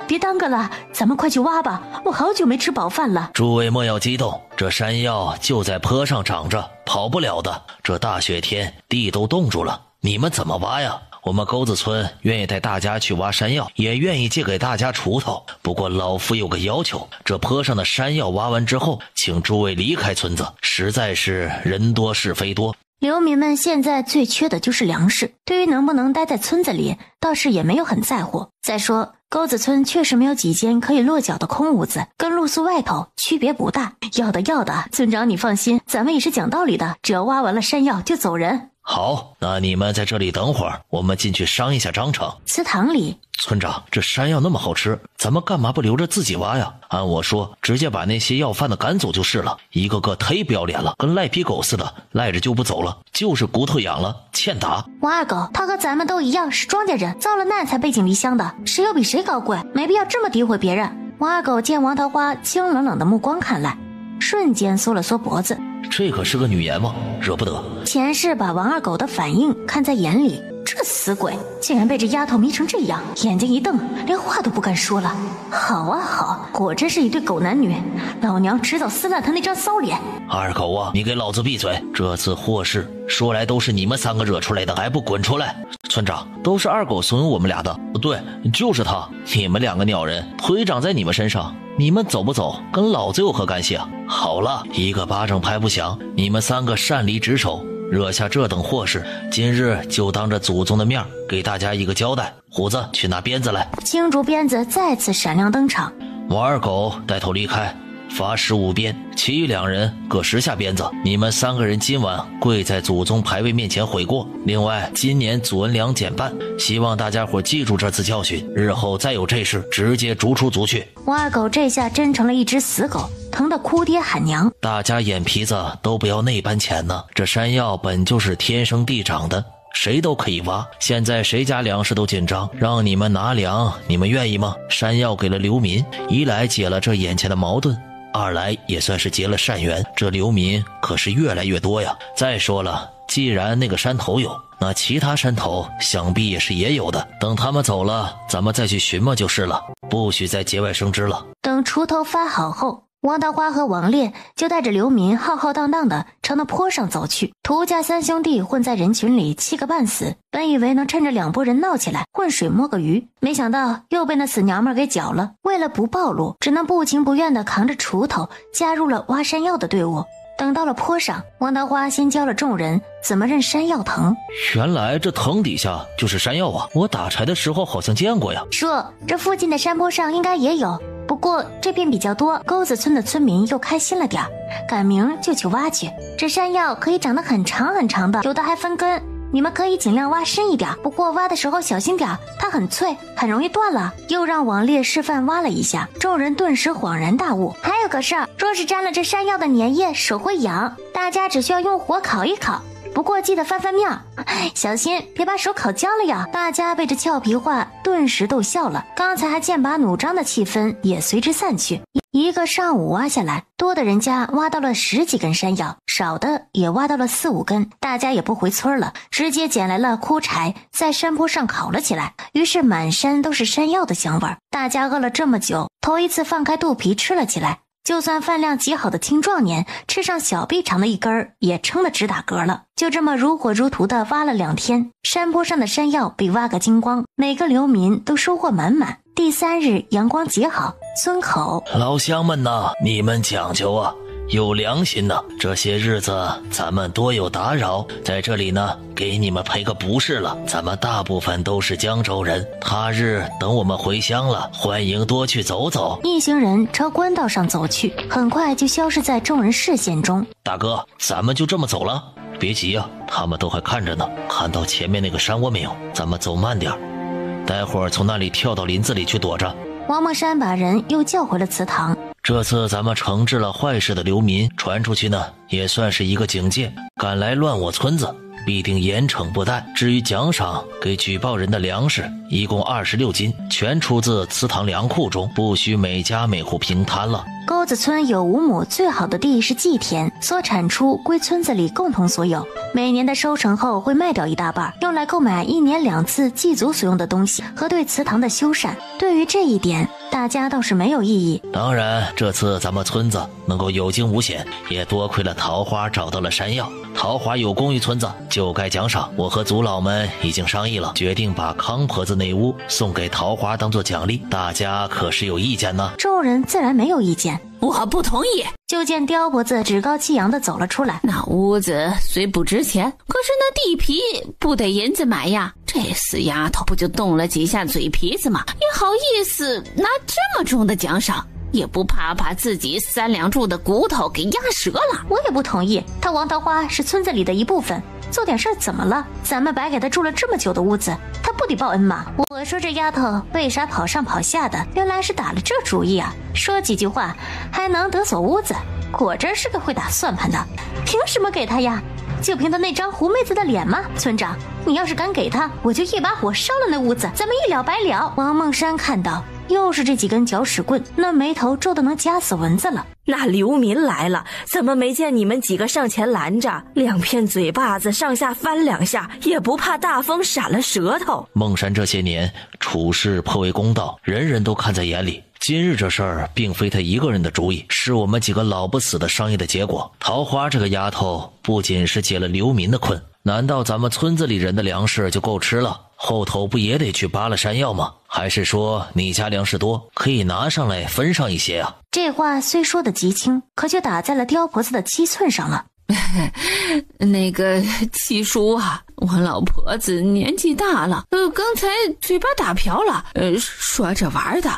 别耽搁了，咱们快去挖吧，我好久没吃饱饭了。诸位莫要激动，这山药就在坡上长着，跑不了的。这大雪天地都冻住了，你们怎么挖呀？我们沟子村愿意带大家去挖山药，也愿意借给大家锄头，不过老夫有个要求，这坡上的山药挖完之后，请诸位离开村子，实在是人多是非多。流民们现在最缺的就是粮食，对于能不能待在村子里倒是也没有很在乎。再说沟子村确实没有几间可以落脚的空屋子，跟露宿外头区别不大。要的，村长你放心，咱们也是讲道理的，只要挖完了山药就走人。好，那你们在这里等会儿，我们进去商一下章程。祠堂里，村长，这山药那么好吃，咱们干嘛不留着自己挖呀？按我说，直接把那些要饭的赶走就是了，一个个忒不要脸了，跟赖皮狗似的，赖着就不走了，就是骨头痒了，欠打。王二狗，他和咱们都一样是庄稼人，遭了难才背井离乡的，谁又比谁高贵？没必要这么诋毁别人。王二狗见王桃花清冷冷的目光看来，瞬间缩了缩脖子，这可是个女阎王，惹不得。前世把王二狗的反应看在眼里，这死鬼竟然被这丫头迷成这样，眼睛一瞪，连话都不敢说了。好啊好，果真是一对狗男女，老娘迟早撕烂他那张骚脸。二狗啊，你给老子闭嘴！这次祸事说来都是你们3个惹出来的，还不滚出来！村长，都是二狗怂恿我们俩的。对，就是他。你们2个鸟人，腿长在你们身上，你们走不走跟老子有何干系啊？好了，一个巴掌拍不响，你们3个擅离职守，惹下这等祸事，今日就当着祖宗的面给大家一个交代。虎子，去拿鞭子来。青竹鞭子再次闪亮登场。王二狗带头离开，罚15鞭，其余2人各10下鞭子。你们3个人今晚跪在祖宗牌位面前悔过。另外，今年祖恩粮减半，希望大家伙记住这次教训，日后再有这事，直接逐出族去。王二狗这下真成了一只死狗，疼得哭爹喊娘。大家眼皮子都不要那般浅呢，这山药本就是天生地长的，谁都可以挖。现在谁家粮食都紧张，让你们拿粮，你们愿意吗？山药给了流民，一来解了这眼前的矛盾，二来也算是结了善缘，这流民可是越来越多呀。再说了，既然那个山头有，那其他山头想必也有的。等他们走了，咱们再去寻摸就是了，不许再节外生枝了。等锄头发好后，王大花和王烈就带着流民浩浩荡荡的朝那坡上走去。涂家3兄弟混在人群里气个半死，本以为能趁着2拨人闹起来浑水摸个鱼，没想到又被那死娘们给搅了。为了不暴露，只能不情不愿的扛着锄头加入了挖山药的队伍。等到了坡上，王大花先教了众人怎么认山药藤。原来这藤底下就是山药啊，我打柴的时候好像见过呀。叔，这附近的山坡上应该也有，不过这边比较多，沟子村的村民又开心了点，赶明就去挖去。这山药可以长得很长很长的，有的还分根，你们可以尽量挖深一点，不过挖的时候小心点，它很脆，很容易断了。又让王烈示范挖了一下，众人顿时恍然大悟。还有个事儿，若是沾了这山药的粘液，手会痒，大家只需要用火烤一烤，不过记得翻翻面，小心别把手烤焦了呀。大家被这俏皮话顿时逗笑了，刚才还剑拔弩张的气氛也随之散去。一个上午挖下来，多的人家挖到了10几根山药，少的也挖到了4、5根。大家也不回村了，直接捡来了枯柴，在山坡上烤了起来。于是满山都是山药的香味儿。大家饿了这么久，头一次放开肚皮吃了起来。就算饭量极好的青壮年，吃上小臂长的一根儿，也撑得直打嗝了。就这么如火如荼的挖了2天，山坡上的山药被挖个精光，每个流民都收获满满。第3日阳光极好，村口老乡们呐，你们讲究啊，有良心呐！这些日子咱们多有打扰，在这里呢给你们赔个不是了。咱们大部分都是江州人，他日等我们回乡了，欢迎多去走走。一行人朝官道上走去，很快就消失在众人视线中。大哥，咱们就这么走了？别急啊，他们都还看着呢。看到前面那个山窝没有？咱们走慢点，待会儿从那里跳到林子里去躲着。王梦山把人又叫回了祠堂。这次咱们惩治了坏事的流民，传出去呢也算是一个警戒，敢来乱我村子必定严惩不贷。至于奖赏，给举报人的粮食一共26斤，全出自祠堂粮库中，不许每家每户平摊了。沟子村有5亩最好的地是祭田，所产出归村子里共同所有。每年的收成后会卖掉一大半，用来购买1年2次祭祖所用的东西和对祠堂的修缮。对于这一点，大家倒是没有异议。当然，这次咱们村子能够有惊无险，也多亏了桃花找到了山药。桃花有功于村子，就该奖赏。我和族老们已经商议了，决定把康婆子那屋送给桃花当做奖励，大家可是有意见呢？众人自然没有意见。我不同意。就见刁婆子趾高气扬地走了出来。那屋子虽不值钱，可是那地皮不得银子买呀。这死丫头不就动了几下嘴皮子吗？也好意思拿这么重的奖赏，也不怕把自己3两柱的骨头给压折了。我也不同意，他王桃花是村子里的一部分，做点事儿怎么了？咱们白给他住了这么久的屋子，他不得报恩吗？我说这丫头为啥跑上跑下的，原来是打了这主意啊！说几句话还能得所屋子，果真是个会打算盘的。凭什么给他呀？就凭他那张狐妹子的脸吗？村长，你要是敢给他，我就一把火烧了那屋子，咱们一了百了。王梦山看到又是这几根搅屎棍，那眉头皱得能夹死蚊子了。那流民来了，怎么没见你们几个上前拦着？两片嘴巴子上下翻两下，也不怕大风闪了舌头。孟山这些年处事颇为公道，人人都看在眼里。今日这事儿并非他一个人的主意，是我们几个老不死的商议的结果。桃花这个丫头不仅是解了流民的困，难道咱们村子里人的粮食就够吃了？后头不也得去扒了山药吗？还是说你家粮食多，可以拿上来分上一些啊？这话虽说得极轻，可却打在了刁婆子的七寸上了。那个七叔啊，我老婆子年纪大了，刚才嘴巴打瓢了，说着玩的。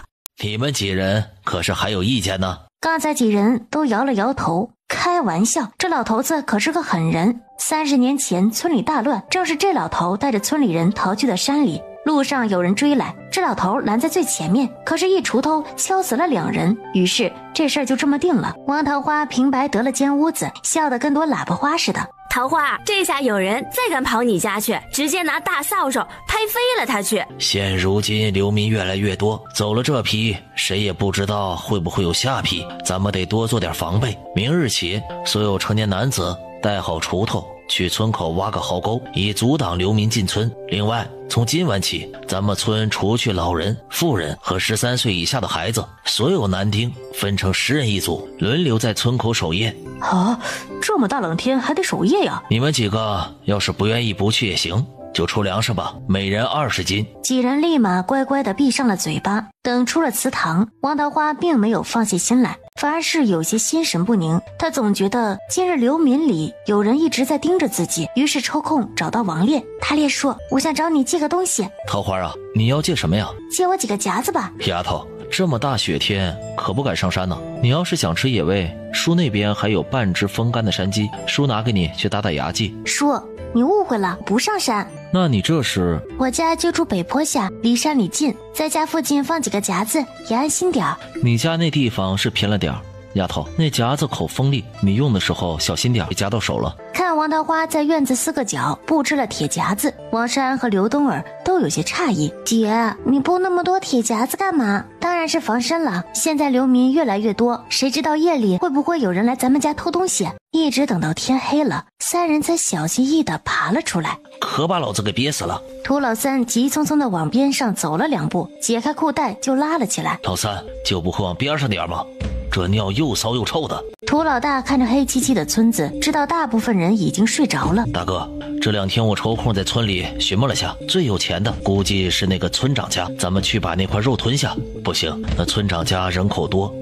你们几人可是还有意见呢？刚才几人都摇了摇头，开玩笑，这老头子可是个狠人。30年前村里大乱，正是这老头带着村里人逃去的山里，路上有人追来，这老头拦在最前面，可是一锄头敲死了2人，于是这事儿就这么定了。王桃花平白得了间屋子，笑得跟朵喇叭花似的。桃花，这下有人再敢跑你家去，直接拿大扫帚拍飞了他去。现如今流民越来越多，走了这批，谁也不知道会不会有下批，咱们得多做点防备。明日起，所有成年男子带好锄头，去村口挖个壕沟，以阻挡流民进村。另外，从今晚起，咱们村除去老人、妇人和13岁以下的孩子，所有男丁分成10人一组，轮流在村口守夜。啊，这么大冷天还得守夜呀？你们几个要是不愿意不去也行，就出粮食吧，每人20斤。几人立马乖乖地闭上了嘴巴。等出了祠堂，王桃花并没有放下心来，反而是有些心神不宁。他总觉得今日流民里有人一直在盯着自己，于是抽空找到王烈。他烈说：“我想找你借个东西。”桃花啊，你要借什么呀？借我几个夹子吧。丫头，这么大雪天可不敢上山呢。你要是想吃野味，叔那边还有半只风干的山鸡，叔拿给你去打打牙祭。叔，你误会了，不上山。那你这是？我家就住北坡下，离山里近，在家附近放几个夹子也安心点儿。你家那地方是偏了点儿，丫头，那夹子口锋利，你用的时候小心点，别夹到手了。看王桃花在院子4个角布置了铁夹子，王山和刘冬儿都有些诧异。姐，你布那么多铁夹子干嘛？当然是防身了。现在流民越来越多，谁知道夜里会不会有人来咱们家偷东西？一直等到天黑了，3人才小心翼翼地爬了出来。可把老子给憋死了！涂老三急匆匆地往边上走了2步，解开裤带就拉了起来。老三就不会往边上点吗？这尿又骚又臭的。涂老大看着黑漆漆的村子，知道大部分人已经睡着了。大哥，这2天我抽空在村里寻摸了下，最有钱的估计是那个村长家，咱们去把那块肉吞下。不行，那村长家人口多，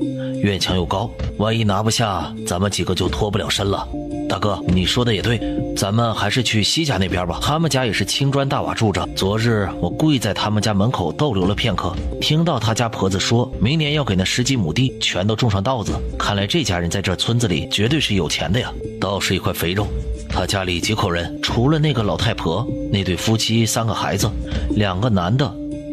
院墙又高，万一拿不下，咱们几个就脱不了身了。大哥，你说的也对，咱们还是去西家那边吧，他们家也是青砖大瓦住着。昨日我跪在他们家门口逗留了片刻，听到他家婆子说明年要给那10几亩地全都种上稻子，看来这家人在这村子里绝对是有钱的呀。倒是一块肥肉。他家里几口人，除了那个老太婆，那对夫妻3个孩子，2个男的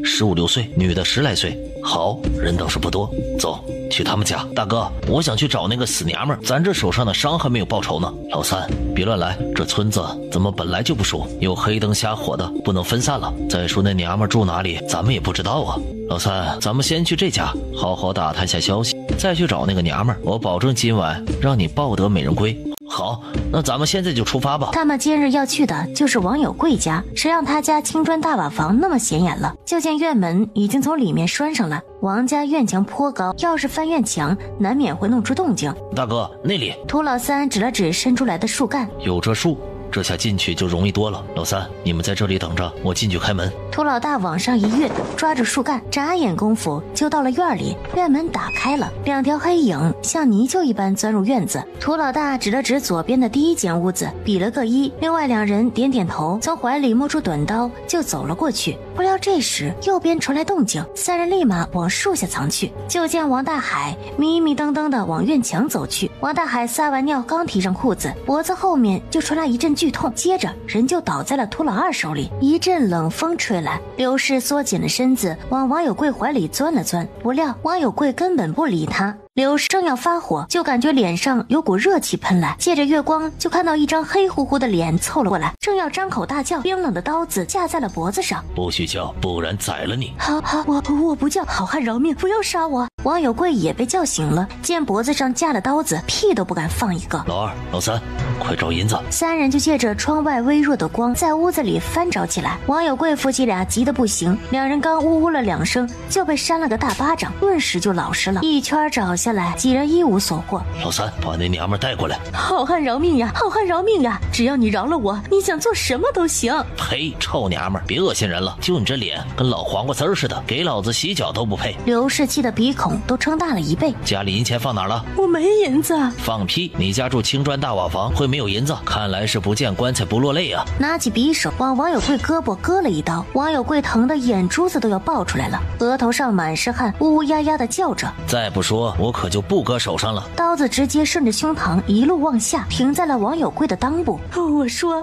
15、16岁，女的10来岁。好人倒是不多，走去他们家。大哥，我想去找那个死娘们儿，咱这手上的伤还没有报仇呢。老三，别乱来，这村子咱们本来就不熟，有黑灯瞎火的，不能分散了。再说那娘们儿住哪里，咱们也不知道啊。老三，咱们先去这家好好打探下消息，再去找那个娘们儿，我保证今晚让你抱得美人归。好，那咱们现在就出发吧。他们今日要去的就是王有贵家，谁让他家青砖大瓦房那么显眼了？就见院门已经从里面拴上了。王家院墙颇高，要是翻院墙，难免会弄出动静。大哥，那里。涂老三指了指伸出来的树干，有这树，这下进去就容易多了。老三，你们在这里等着，我进去开门。涂老大往上一跃，抓住树干，眨眼功夫就到了院里。院门打开了，2条黑影像泥鳅一般钻入院子。涂老大指了指左边的第1间屋子，比了个1，另外2人点点头，从怀里摸出短刀就走了过去。不料这时右边传来动静，3人立马往树下藏去。就见王大海迷迷瞪瞪地往院墙走去。王大海撒完尿刚提上裤子，脖子后面就传来一阵剧痛，接着人就倒在了涂老二手里。一阵冷风吹来，刘氏缩紧了身子往王有贵怀里钻了钻，不料王有贵根本不理他，刘氏正要发火，就感觉脸上有股热气喷来，借着月光就看到一张黑乎乎的脸凑了过来，正要张口大叫，冰冷的刀子架在了脖子上。不许叫，不然宰了你！好，我不叫，好汉饶命，不要杀我！王有贵也被叫醒了，见脖子上架了刀子，屁都不敢放一个。老二、老三，快找银子！三人就借着窗外微弱的光，在屋子里翻找起来。王有贵夫妻俩急得不行，两人刚呜呜了2声，就被扇了个大巴掌，顿时就老实了。一圈找下来，几人一无所获。老三，把那娘们带过来！好汉饶命呀，好汉饶命呀！只要你饶了我，你想做什么都行。呸！臭娘们儿，别恶心人了！就你这脸，跟老黄瓜丝儿似的，给老子洗脚都不配。刘氏气的鼻孔都撑大了1倍。家里银钱放哪儿了？我没银子。放屁！你家住青砖大瓦房，会没有银子？看来是不见棺材不落泪啊！拿起匕首往王有贵胳膊割了一刀，王有贵疼得眼珠子都要爆出来了，额头上满是汗，呜呜呀呀的叫着。再不说，我可就不割手上了。刀子直接顺着胸膛一路往下，停在了王有贵的裆部。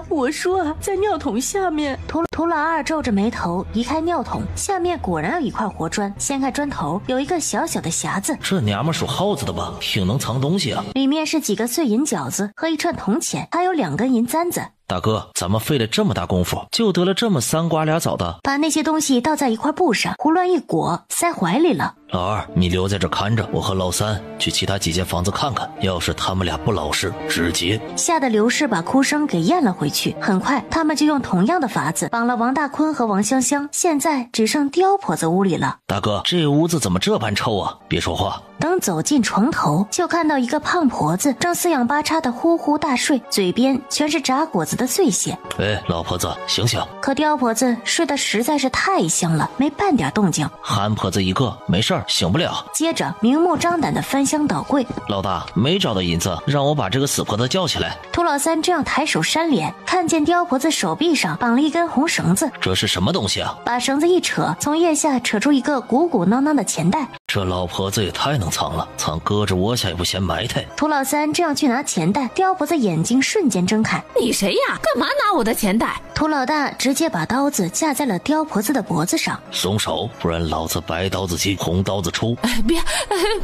我说，在尿桶下面。涂老二皱着眉头移开尿桶，下面果然有一块活砖，掀开砖头有一个小小的匣子。这娘们属耗子的吧？挺能藏东西啊！里面是几个碎银饺子和一串铜钱，还有2根银簪子。大哥，咱们费了这么大功夫，就得了这么3瓜俩枣的。把那些东西倒在一块布上，胡乱一裹，塞怀里了。老二，你留在这看着，我和老三去其他几间房子看看，要是他们俩不老实，直接……吓得刘氏把哭声给咽了回去。很快，他们就用同样的法子绑了王大坤和王香香，现在只剩刁婆子屋里了。大哥，这屋子怎么这般臭啊？别说话。等走进床头，就看到一个胖婆子正四仰八叉的呼呼大睡，嘴边全是炸果子的碎屑。喂，老婆子，醒醒！可刁婆子睡得实在是太香了，没半点动静。憨婆子一个，没事儿，醒不了。接着明目张胆的翻箱倒柜。老大，没找到银子，让我把这个死婆子叫起来。涂老三这样抬手扇脸，看见刁婆子手臂上绑了一根红绳子。这是什么东西啊？把绳子一扯，从腋下扯出一个鼓鼓囊囊的钱袋。这老婆子也太能藏了，藏胳肢窝下也不嫌埋汰。涂老三这样去拿钱袋，刁婆子眼睛瞬间睁开。你谁呀？干嘛拿我的钱袋？涂老大直接把刀子架在了刁婆子的脖子上。松手，不然老子白刀子进，红刀子出。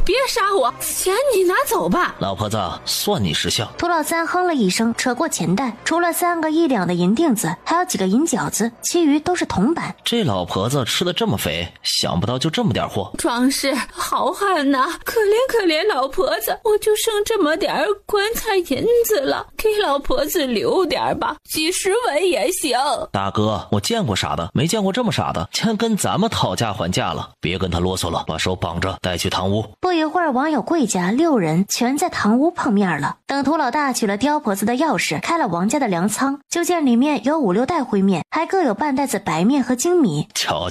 别杀我，钱你拿走吧。老婆子，算你识相。涂老三哼了一声，扯过钱袋，除了3个1两的银锭子，还有几个银饺子，其余都是铜板。这老婆子吃得这么肥，想不到就这么点货。壮士好汉呐，可怜老婆子，我就剩这么点棺材银子了，给老婆子留点吧，几10文也行。大哥，我见过傻的，没见过这么傻的，竟然跟咱们讨价还价了。别跟他啰嗦了，把手绑着带去堂屋。不一会儿，王有贵家6人全在堂屋碰面了。等涂老大取了刁婆子的钥匙，开了王家的粮仓，就见里面有5、6袋灰面，还各有半袋子白面和精米。瞧，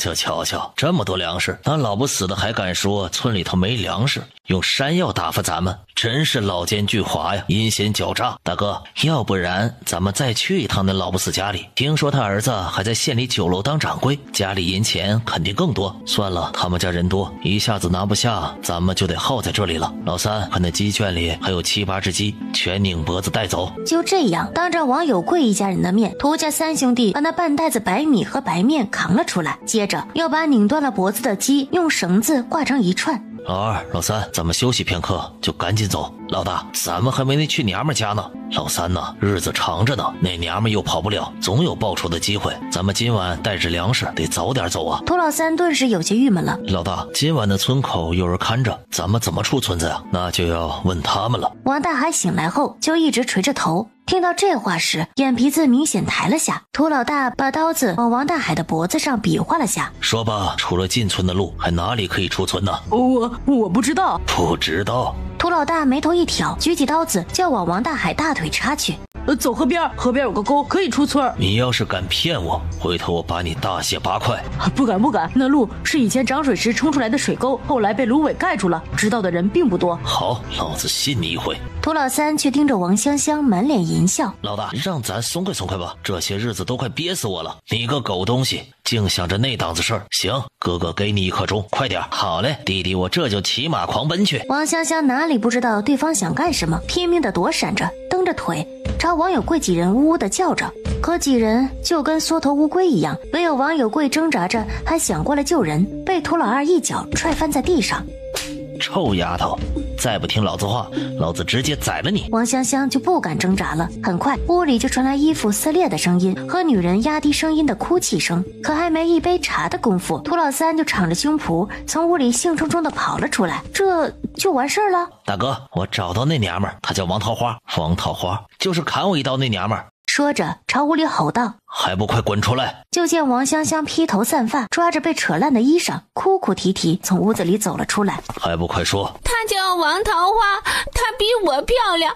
这么多粮食，那老不死的还敢说村里头没粮食，用山药打发咱们，真是老奸巨猾呀，阴险狡诈。大哥，要不然咱们再去一趟那老不死家里，听说他儿子还在县里酒楼当掌柜，家里银钱肯定更多。算了，他们家人多，一下子拿不下，咱们就得耗在这里了。老三，看那鸡圈里还有7、8只鸡，全拧脖子带走。就这样，当着王有贵一家人的面，涂家3兄弟把那半袋子白米和白面扛了出来，接着又把拧断了脖子的鸡用绳子挂成一串。老二、老三，咱们休息片刻就赶紧走。老大，咱们还没去娘们家呢。老三呢，日子长着呢，那娘们又跑不了，总有报仇的机会。咱们今晚带着粮食，得早点走啊。涂老三顿时有些郁闷了。老大，今晚的村口有人看着，咱们怎么出村子呀？那就要问他们了。王大海醒来后就一直垂着头，听到这话时，眼皮子明显抬了下。涂老大把刀子往王大海的脖子上比划了下，说吧，除了进村的路，还哪里可以出村呢？我不知道。不知道？涂老大眉头一挑，举起刀子就要往王大海大腿插去。走河边，河边有个沟，可以出村。你要是敢骗我，回头我把你大卸8块。不敢，那路是以前涨水时冲出来的水沟，后来被芦苇盖住了，知道的人并不多。好，老子信你一回。涂老三却盯着王香香，满脸淫笑。老大，让咱松快吧，这些日子都快憋死我了。你个狗东西，净想着那档子事儿。行，哥哥给你1颗钟，快点。好嘞，弟弟，我这就骑马狂奔去。王香香哪里不知道对方想干什么，拼命的躲闪着，蹬着腿朝王有贵几人呜呜的叫着，可几人就跟缩头乌龟一样，唯有王有贵挣扎着还想过来救人，被涂老二一脚踹翻在地上。臭丫头，再不听老子话，老子直接宰了你。王香香就不敢挣扎了。很快，屋里就传来衣服撕裂的声音和女人压低声音的哭泣声。可还没一杯茶的功夫，涂老三就敞着胸脯从屋里兴冲冲地跑了出来。这就完事儿了？大哥，我找到那娘们儿，她叫王桃花。王桃花就是砍我一刀那娘们儿。说着朝屋里吼道：还不快滚出来！就见王香香披头散发，抓着被扯烂的衣裳，哭哭啼啼从屋子里走了出来。还不快说！她叫王桃花，她比我漂亮，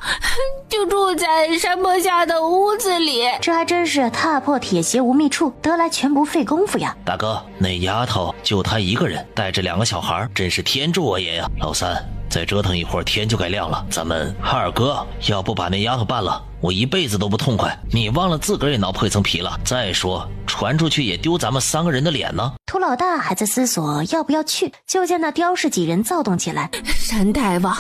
就住在山坡下的屋子里。这还真是踏破铁鞋无觅处，得来全不费功夫呀。大哥，那丫头就她一个人，带着2个小孩，真是天助我也呀！老三，再折腾一会儿天就该亮了，咱们二哥要不把那丫头办了，我一辈子都不痛快。你忘了自个儿也挠破一层皮了，再说传出去也丢咱们3个人的脸呢。涂老大还在思索要不要去，就见那刁氏几人躁动起来。山大王，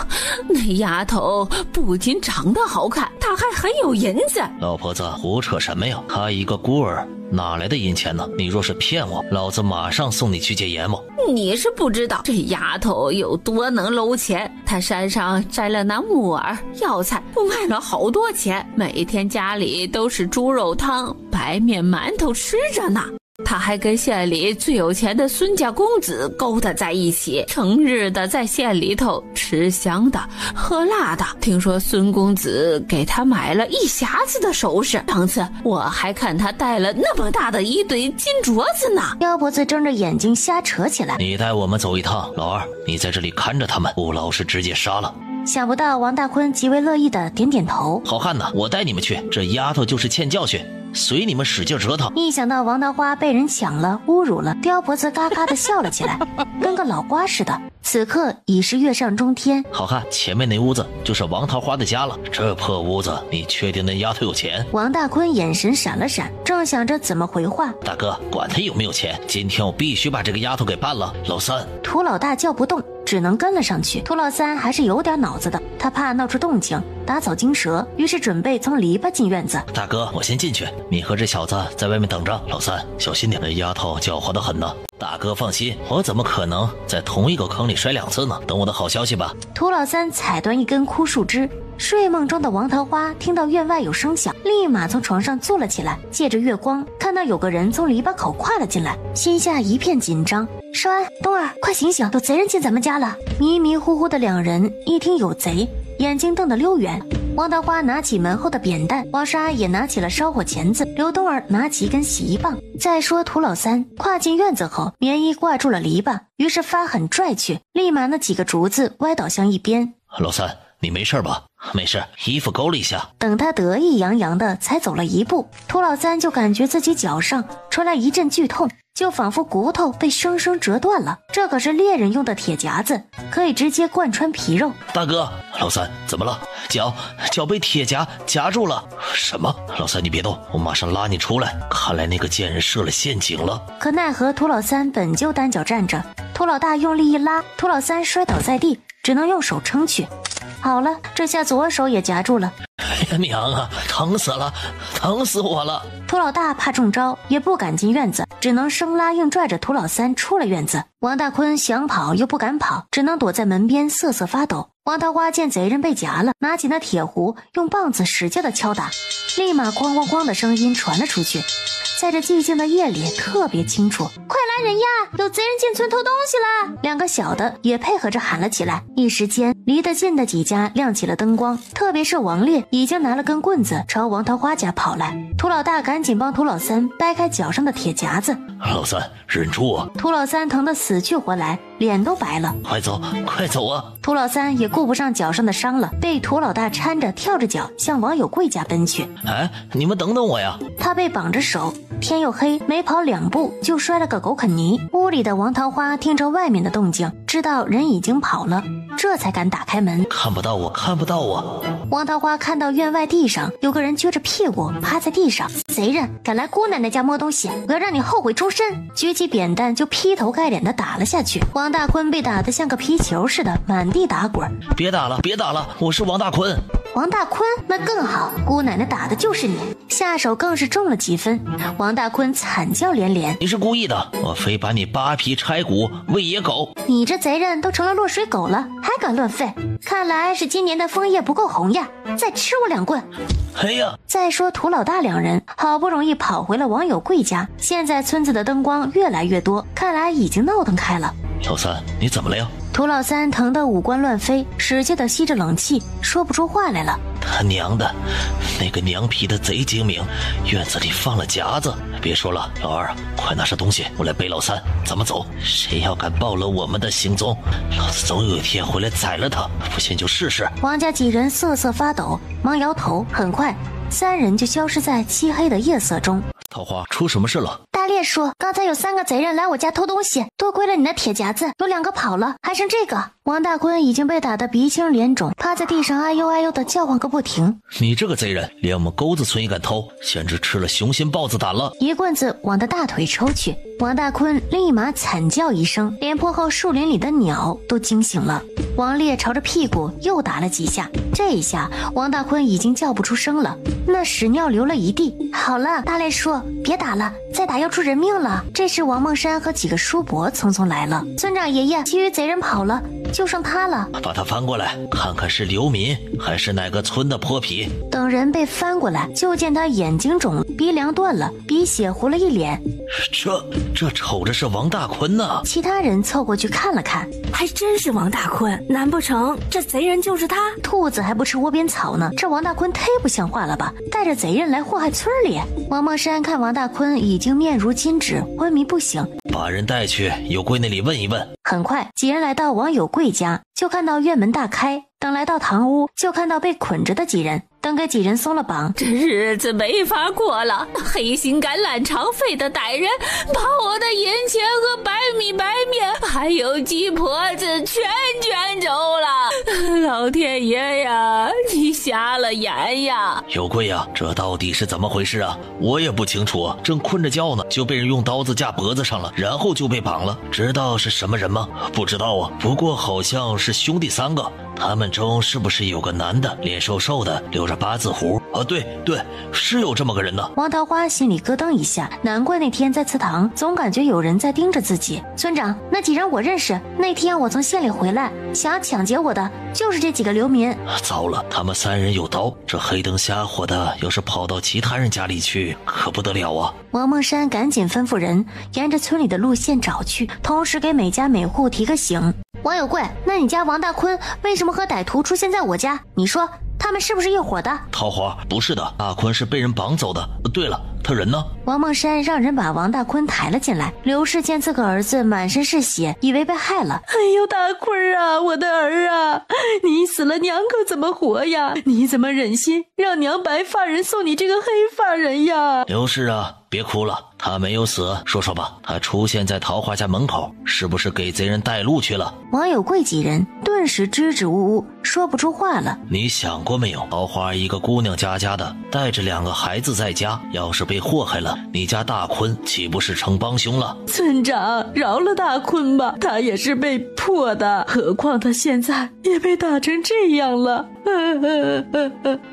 那丫头不仅长得好看，她还很有银子。老婆子胡扯什么呀？她一个孤儿哪来的银钱呢？你若是骗我，老子马上送你去见阎王。你是不知道这丫头有多能搂钱，她山上摘了那木耳药材，不卖了好多钱，每天家里都是猪肉汤、白面馒头吃着呢。他还跟县里最有钱的孙家公子勾搭在一起，成日的在县里头吃香的喝辣的。听说孙公子给他买了1匣子的首饰，上次我还看他戴了那么大的一对金镯子呢。刁脖子睁着眼睛瞎扯起来。你带我们走一趟，老二，你在这里看着他们，不老实直接杀了。想不到王大坤极为乐意的点点头。好汉呐，我带你们去，这丫头就是欠教训，随你们使劲折腾。一想到王桃花被人抢了侮辱了，刁脖子嘎嘎的笑了起来，跟个老瓜似的。此刻已是月上中天。好汉，前面那屋子就是王桃花的家了。这破屋子，你确定那丫头有钱？王大坤眼神闪了闪，正想着怎么回话。大哥，管他有没有钱，今天我必须把这个丫头给办了。老三，涂老大叫不动，只能跟了上去。涂老三还是有点脑子的，他怕闹出动静打草惊蛇，于是准备从篱笆进院子。大哥，我先进去，你和这小子在外面等着。老三，小心点，那丫头狡猾得很呢。大哥放心，我怎么可能在同一个坑里摔2次呢？等我的好消息吧。涂老三踩断一根枯树枝，睡梦中的王桃花听到院外有声响，立马从床上坐了起来，借着月光看到有个人从篱笆口跨了进来，心下一片紧张。少安，冬儿，快醒醒，有贼人进咱们家了！迷迷糊糊的2人一听有贼，眼睛瞪得溜圆。王桃花拿起门后的扁担，王少安也拿起了烧火钳子，刘冬儿拿起一根洗衣棒。再说涂老三跨进院子后，棉衣挂住了篱笆，于是发狠拽去，立马那几个竹子歪倒向一边。老三，你没事吧？没事，衣服勾了一下。等他得意洋洋的才走了一步，涂老三就感觉自己脚上传来一阵剧痛，就仿佛骨头被生生折断了。这可是猎人用的铁夹子，可以直接贯穿皮肉。大哥，老三怎么了？脚被铁夹夹住了。什么？老三你别动，我马上拉你出来。看来那个贱人设了陷阱了。可奈何涂老三本就单脚站着，涂老大用力一拉，涂老三摔倒在地，只能用手撑去。好了，这下左手也夹住了。哎呀娘啊，疼死了，疼死我了！涂老大怕中招，也不敢进院子，只能生拉硬拽着涂老三出了院子。王大坤想跑又不敢跑，只能躲在门边瑟瑟发抖。王桃花见贼人被夹了，拿起那铁壶，用棒子使劲的敲打，立马哐哐哐的声音传了出去，在这寂静的夜里特别清楚。快来人呀，有贼人进村偷东西了！2个小的也配合着喊了起来。一时间离得近的几家亮起了灯光，特别是王烈已经拿了根棍子朝王桃花家跑来。涂老大赶紧帮涂老三掰开脚上的铁夹子。老三忍住啊！涂老三疼得死去活来，脸都白了。快走快走啊！涂老三也顾不上脚上的伤了，被涂老大搀着跳着脚向王有贵家奔去。哎，你们等等我呀！他被绑着手，天又黑，没跑2步就摔了个狗啃泥。屋里的王桃花听着外面的动静，知道人已经跑了，这才敢打开门。看不到我，看不到我！王桃花看到院外地上有个人撅着屁股趴在地上，贼人敢来姑奶奶家摸东西，我要让你后悔终身！举起扁担就劈头盖脸的打了下去。王大坤被打得像个皮球似的，满地打滚。别打了，别打了，我是王大坤！王大坤，那更好，姑奶奶打的就是你，下手更是重了几分。王大坤惨叫连连，你是故意的，我非把你扒皮拆骨喂野狗。你这贼人都成了落水狗了，还敢乱吠，看来是今年的枫叶不够红呀，再吃我2棍。哎呀！再说涂老大两人好不容易跑回了王有贵家，现在村子的灯光越来越多，看来已经闹腾开了。老三，你怎么了呀？涂老三疼得五官乱飞，使劲的吸着冷气，说不出话来了。他娘的，那个娘皮的贼精明，院子里放了夹子。别说了，老二，快拿上东西，我来背老三。咱们走，谁要敢暴露我们的行踪，老子总有一天回来宰了他，不信就试试。王家几人瑟瑟发抖，忙摇头。很快3人就消失在漆黑的夜色中。桃花，出什么事了？大烈说，刚才有3个贼人来我家偷东西，多亏了你那铁夹子，有2个跑了，还剩这个。王大坤已经被打得鼻青脸肿，趴在地上哎呦哎呦的叫唤个不停。你这个贼人，连我们钩子村也敢偷，简直吃了雄心豹子胆了！一棍子往他大腿抽去，王大坤立马惨叫一声，连坡后树林里的鸟都惊醒了。王烈朝着屁股又打了几下，这一下王大坤已经叫不出声了，那屎尿流了一地。好了，大烈叔，别打了，再打要出人命了。这时王梦山和几个叔伯匆匆来了，村长爷爷，其余贼人跑了，就剩他了。把他翻过来，看看是流民还是哪个村的泼皮。等人被翻过来，就见他眼睛肿，鼻梁断了，鼻血糊了一脸。这瞅着是王大坤呢。其他人凑过去看了看，还真是王大坤，难不成这贼人就是他？兔子还不吃窝边草呢，这王大坤忒不像话了吧，带着贼人来祸害村里。王梦山看王大坤已经面如金纸，昏迷不醒，把人带去有贵那里问一问。很快几人来到王有贵家，就看到院门大开，等来到堂屋，就看到被捆着的几人。等给几人松了绑，这日子没法过了。黑心橄榄肠肺的歹人把我的银钱和白米白面还有鸡婆子全走了。老天爷呀，你瞎了眼呀！有贵呀，这到底是怎么回事啊？我也不清楚，正困着觉呢，就被人用刀子架脖子上了，然后就被绑了。知道是什么人吗？不知道啊，不过好像是兄弟3个。他们中是不是有个男的，脸瘦瘦的，留着8字胡？啊，对，是有这么个人呢。王桃花心里咯噔一下，难怪那天在祠堂总感觉有人在盯着自己。村长，那几人我认识，那天我从县里回来，想要抢劫我的就是这几个流民。糟了，他们3人有刀，这黑灯瞎火的，要是跑到其他人家里去，可不得了啊！王梦山赶紧吩咐人沿着村里的路线找去，同时给每家每户提个醒。王有贵，那你家王大坤为什么和歹徒出现在我家？你说他们是不是一伙的？桃花，不是的，大坤是被人绑走的。对了，他人呢？王梦山让人把王大坤抬了进来。刘氏见自个儿子满身是血，以为被害了。哎呦，大坤啊，我的儿啊，你死了娘可怎么活呀？你怎么忍心让娘白发人送你这个黑发人呀？刘氏啊，别哭了，他没有死。说吧，他出现在桃花家门口，是不是给贼人带路去了？王有贵几人顿时支支吾吾，说不出话了。你想过没有，桃花一个姑娘家的，带着2个孩子在家，要是被祸害了，你家大坤岂不是成帮凶了？村长，饶了大坤吧，他也是被迫的，何况他现在也被打成这样了。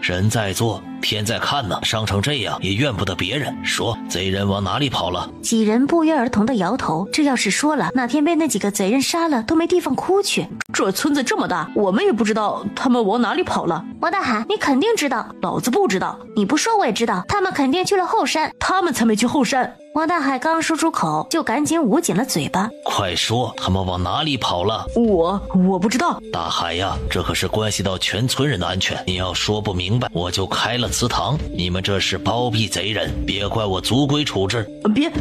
人在做，天在看呢，伤成这样也怨不得别人。说贼人往哪里跑了？几人不约而同的摇头，这要是说了，哪天被那几个贼人杀了都没地方哭去。这村子这么大，我们也不知道他们往哪里跑了。王大海，你肯定知道。老子不知道。你不说我也知道，他们肯定去了后山。他们才没去后山。王大海刚说出口，就赶紧捂紧了嘴巴。快说，他们往哪里跑了？我不知道。大海呀，这可是关系到全村人的安全，你要说不明白，我就开了祠堂。你们这是包庇贼人，别怪我族规处置。别，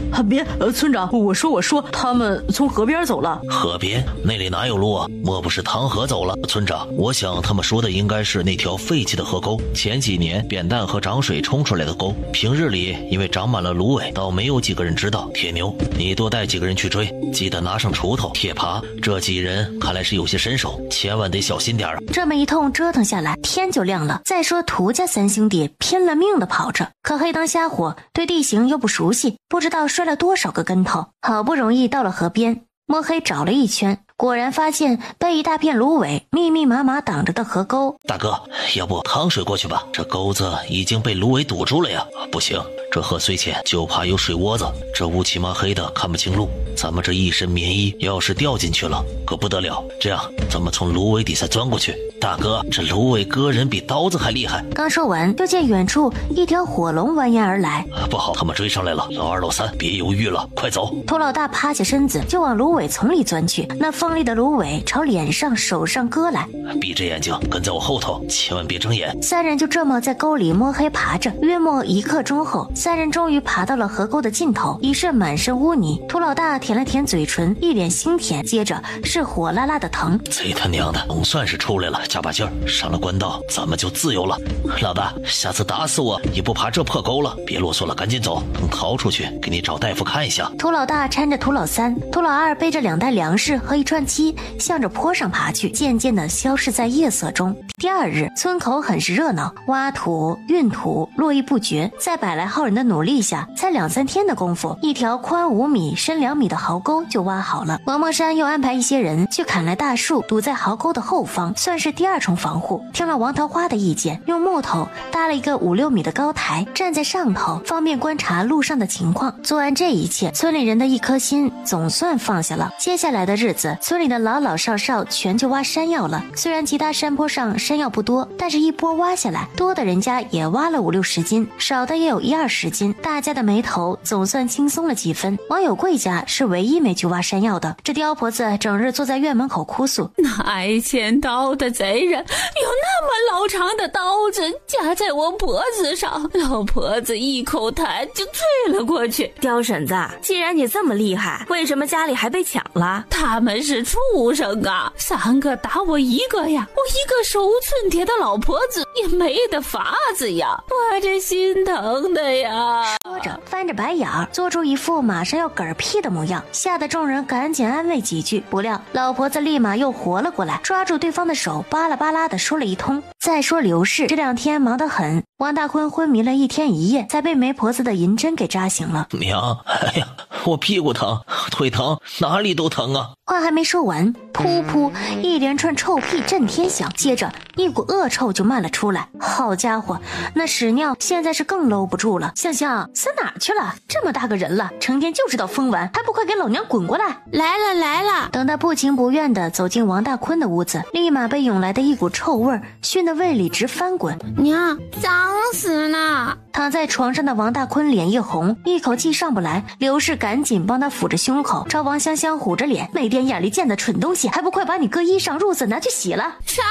村长，我说，他们从河边走了。河边那里哪有路啊？莫不是淌河走了？村长，我想他们说的应该是那条废弃的河沟，前几年扁担和涨水冲出来的沟，平日里因为长满了芦苇，倒没有几个人知道。铁牛，你多带几个人去追，记得拿上锄头、铁耙，这几人看来是有些身手，千万得小心点儿。这么一通折腾下来，天就亮了。再说涂家3兄弟拼了命的跑着，可黑灯瞎火，对地形又不熟悉，不知道摔了多少个跟头，好不容易到了河边，摸黑找了一圈，果然发现被一大片芦苇密密麻麻挡着的河沟。大哥，要不趟水过去吧？这沟子已经被芦苇堵住了呀。不行，这河虽浅，就怕有水窝子，这乌漆麻黑的看不清路，咱们这一身棉衣要是掉进去了可不得了。这样，咱们从芦苇底下钻过去。大哥，这芦苇割人比刀子还厉害。刚说完，就见远处一条火龙蜿蜒而来。不好，他们追上来了！老二老三，别犹豫了，快走！头老大趴下身子就往芦苇丛里钻去，那锋利的芦苇朝脸上手上割来。闭着眼睛跟在我后头，千万别睁眼。三人就这么在沟里摸黑爬着，约莫1刻钟后，三人终于爬到了河沟的尽头，已是满身污泥。头老大舔了舔嘴唇，一脸腥甜，接着是火辣辣的疼。贼他娘的，总算是出来了，加把劲儿，上了官道咱们就自由了。老大，下次打死我也不爬这破沟了。别啰嗦了，赶紧走，等逃出去给你找大夫看一下。头老大搀着头老三，头老二背着2袋粮食和一串鸡，向着坡上爬去，渐渐地消失在夜色中。第二日，村口很是热闹，挖土、运土络绎不绝。在100来号人的努力下，才2、3天的功夫，一条宽5米、深2米的壕沟就挖好了。王默山又安排一些人去砍来大树，堵在壕沟的后方，算是第2重防护。听了王桃花的意见，用木头搭了一个5、6米的高台，站在上头，方便观察路上的情况。做完这一切，村里人的一颗心总算放下了。接下来的日子，村里的老老少少全去挖山药了。虽然其他山坡上山药不多，但是一波挖下来，多的人家也挖了5、60斤，少的也有1、20斤，大家的眉头总算轻松了几分。王有贵家是唯一没去挖山药的，这刁婆子整日坐在院门口哭诉：那挨千刀的贼人有那么老长的刀子夹在我脖子上，老婆子一口痰就啐了过去。刁婶子，既然你这么厉害，为什么家里还被抢了？他们是畜生啊，3个打我1个呀，我一个手无寸铁的老婆子也没得法子呀，我这心疼的呀。说着翻着白眼儿，做出一副马上要嗝屁的模样，吓得众人赶紧安慰几句。不料老婆子立马又活了过来，抓住对方的手巴拉巴拉的说了一通。再说刘氏这2天忙得很，王大坤昏迷了1天1夜，才被媒婆子的银针给扎醒了。娘，哎呀，我屁股疼，腿疼，哪里都疼啊。话还没说完，噗噗一连串臭屁震天响，接着一股恶臭就漫了出来。好家伙，那屎尿现在是更搂不住了。香香撒哪儿去了？这么大个人了，成天就知道疯玩，还不快给老娘滚过来！来了来了。等他不情不愿地走进王大坤的屋子，立马被涌来的一股臭味熏得胃里直翻滚。娘，脏死了！躺在床上的王大坤脸一红，一口气上不来。刘氏赶紧帮他抚着胸口，朝王香香虎着脸：没点眼力见的蠢东西，还不快把你哥衣裳褥子拿去洗了？啥？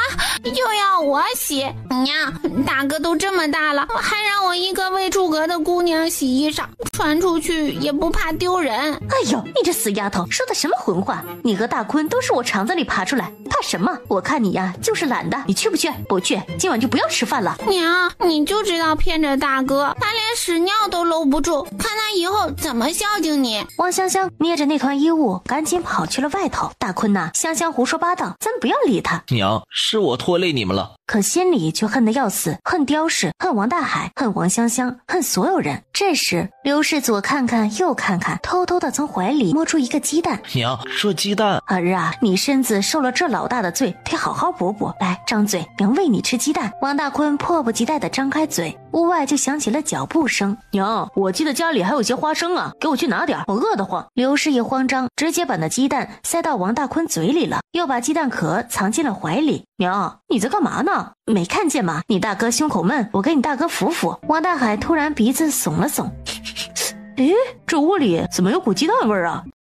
又要我洗？娘，大哥都这么大了，还让我一个未出阁的姑娘洗衣裳，传出去也不怕丢人。哎呦，你这死丫头，说的什么混话？你和大坤都是我肠子里爬出来，怕什么？我看你呀，就是懒的。你去不去？不去，今晚就不要吃饭了。娘，你就知道骗着大哥，他连屎尿都搂不住，看他以后怎么孝敬你。王香香捏着那团衣物，赶紧跑去了外头。大坤呐，香香胡说八道，咱不要理他。娘，是我拖累你们了。可心里却恨得要死，恨刁氏，恨王大海，恨王香香，恨所有人。这时刘氏左看看右看看，偷偷的从怀里摸出一个鸡蛋。娘，这鸡蛋。儿啊，你身子受了这老大的罪，得好好补补。来，张嘴，娘喂你吃鸡蛋。王大坤迫不及待的张开嘴，屋外就响起了脚步声。娘，我记得家里还有些花生啊，给我去拿点，我饿得慌。刘氏也慌张，直接把那鸡蛋塞到王大坤嘴里了，又把鸡蛋壳藏进了怀里。娘，你在干嘛呢？没看见吗？你大哥胸口闷，我给你大哥扶扶。王大海突然鼻子耸了耸，诶，这屋里怎么有股鸡蛋味儿啊？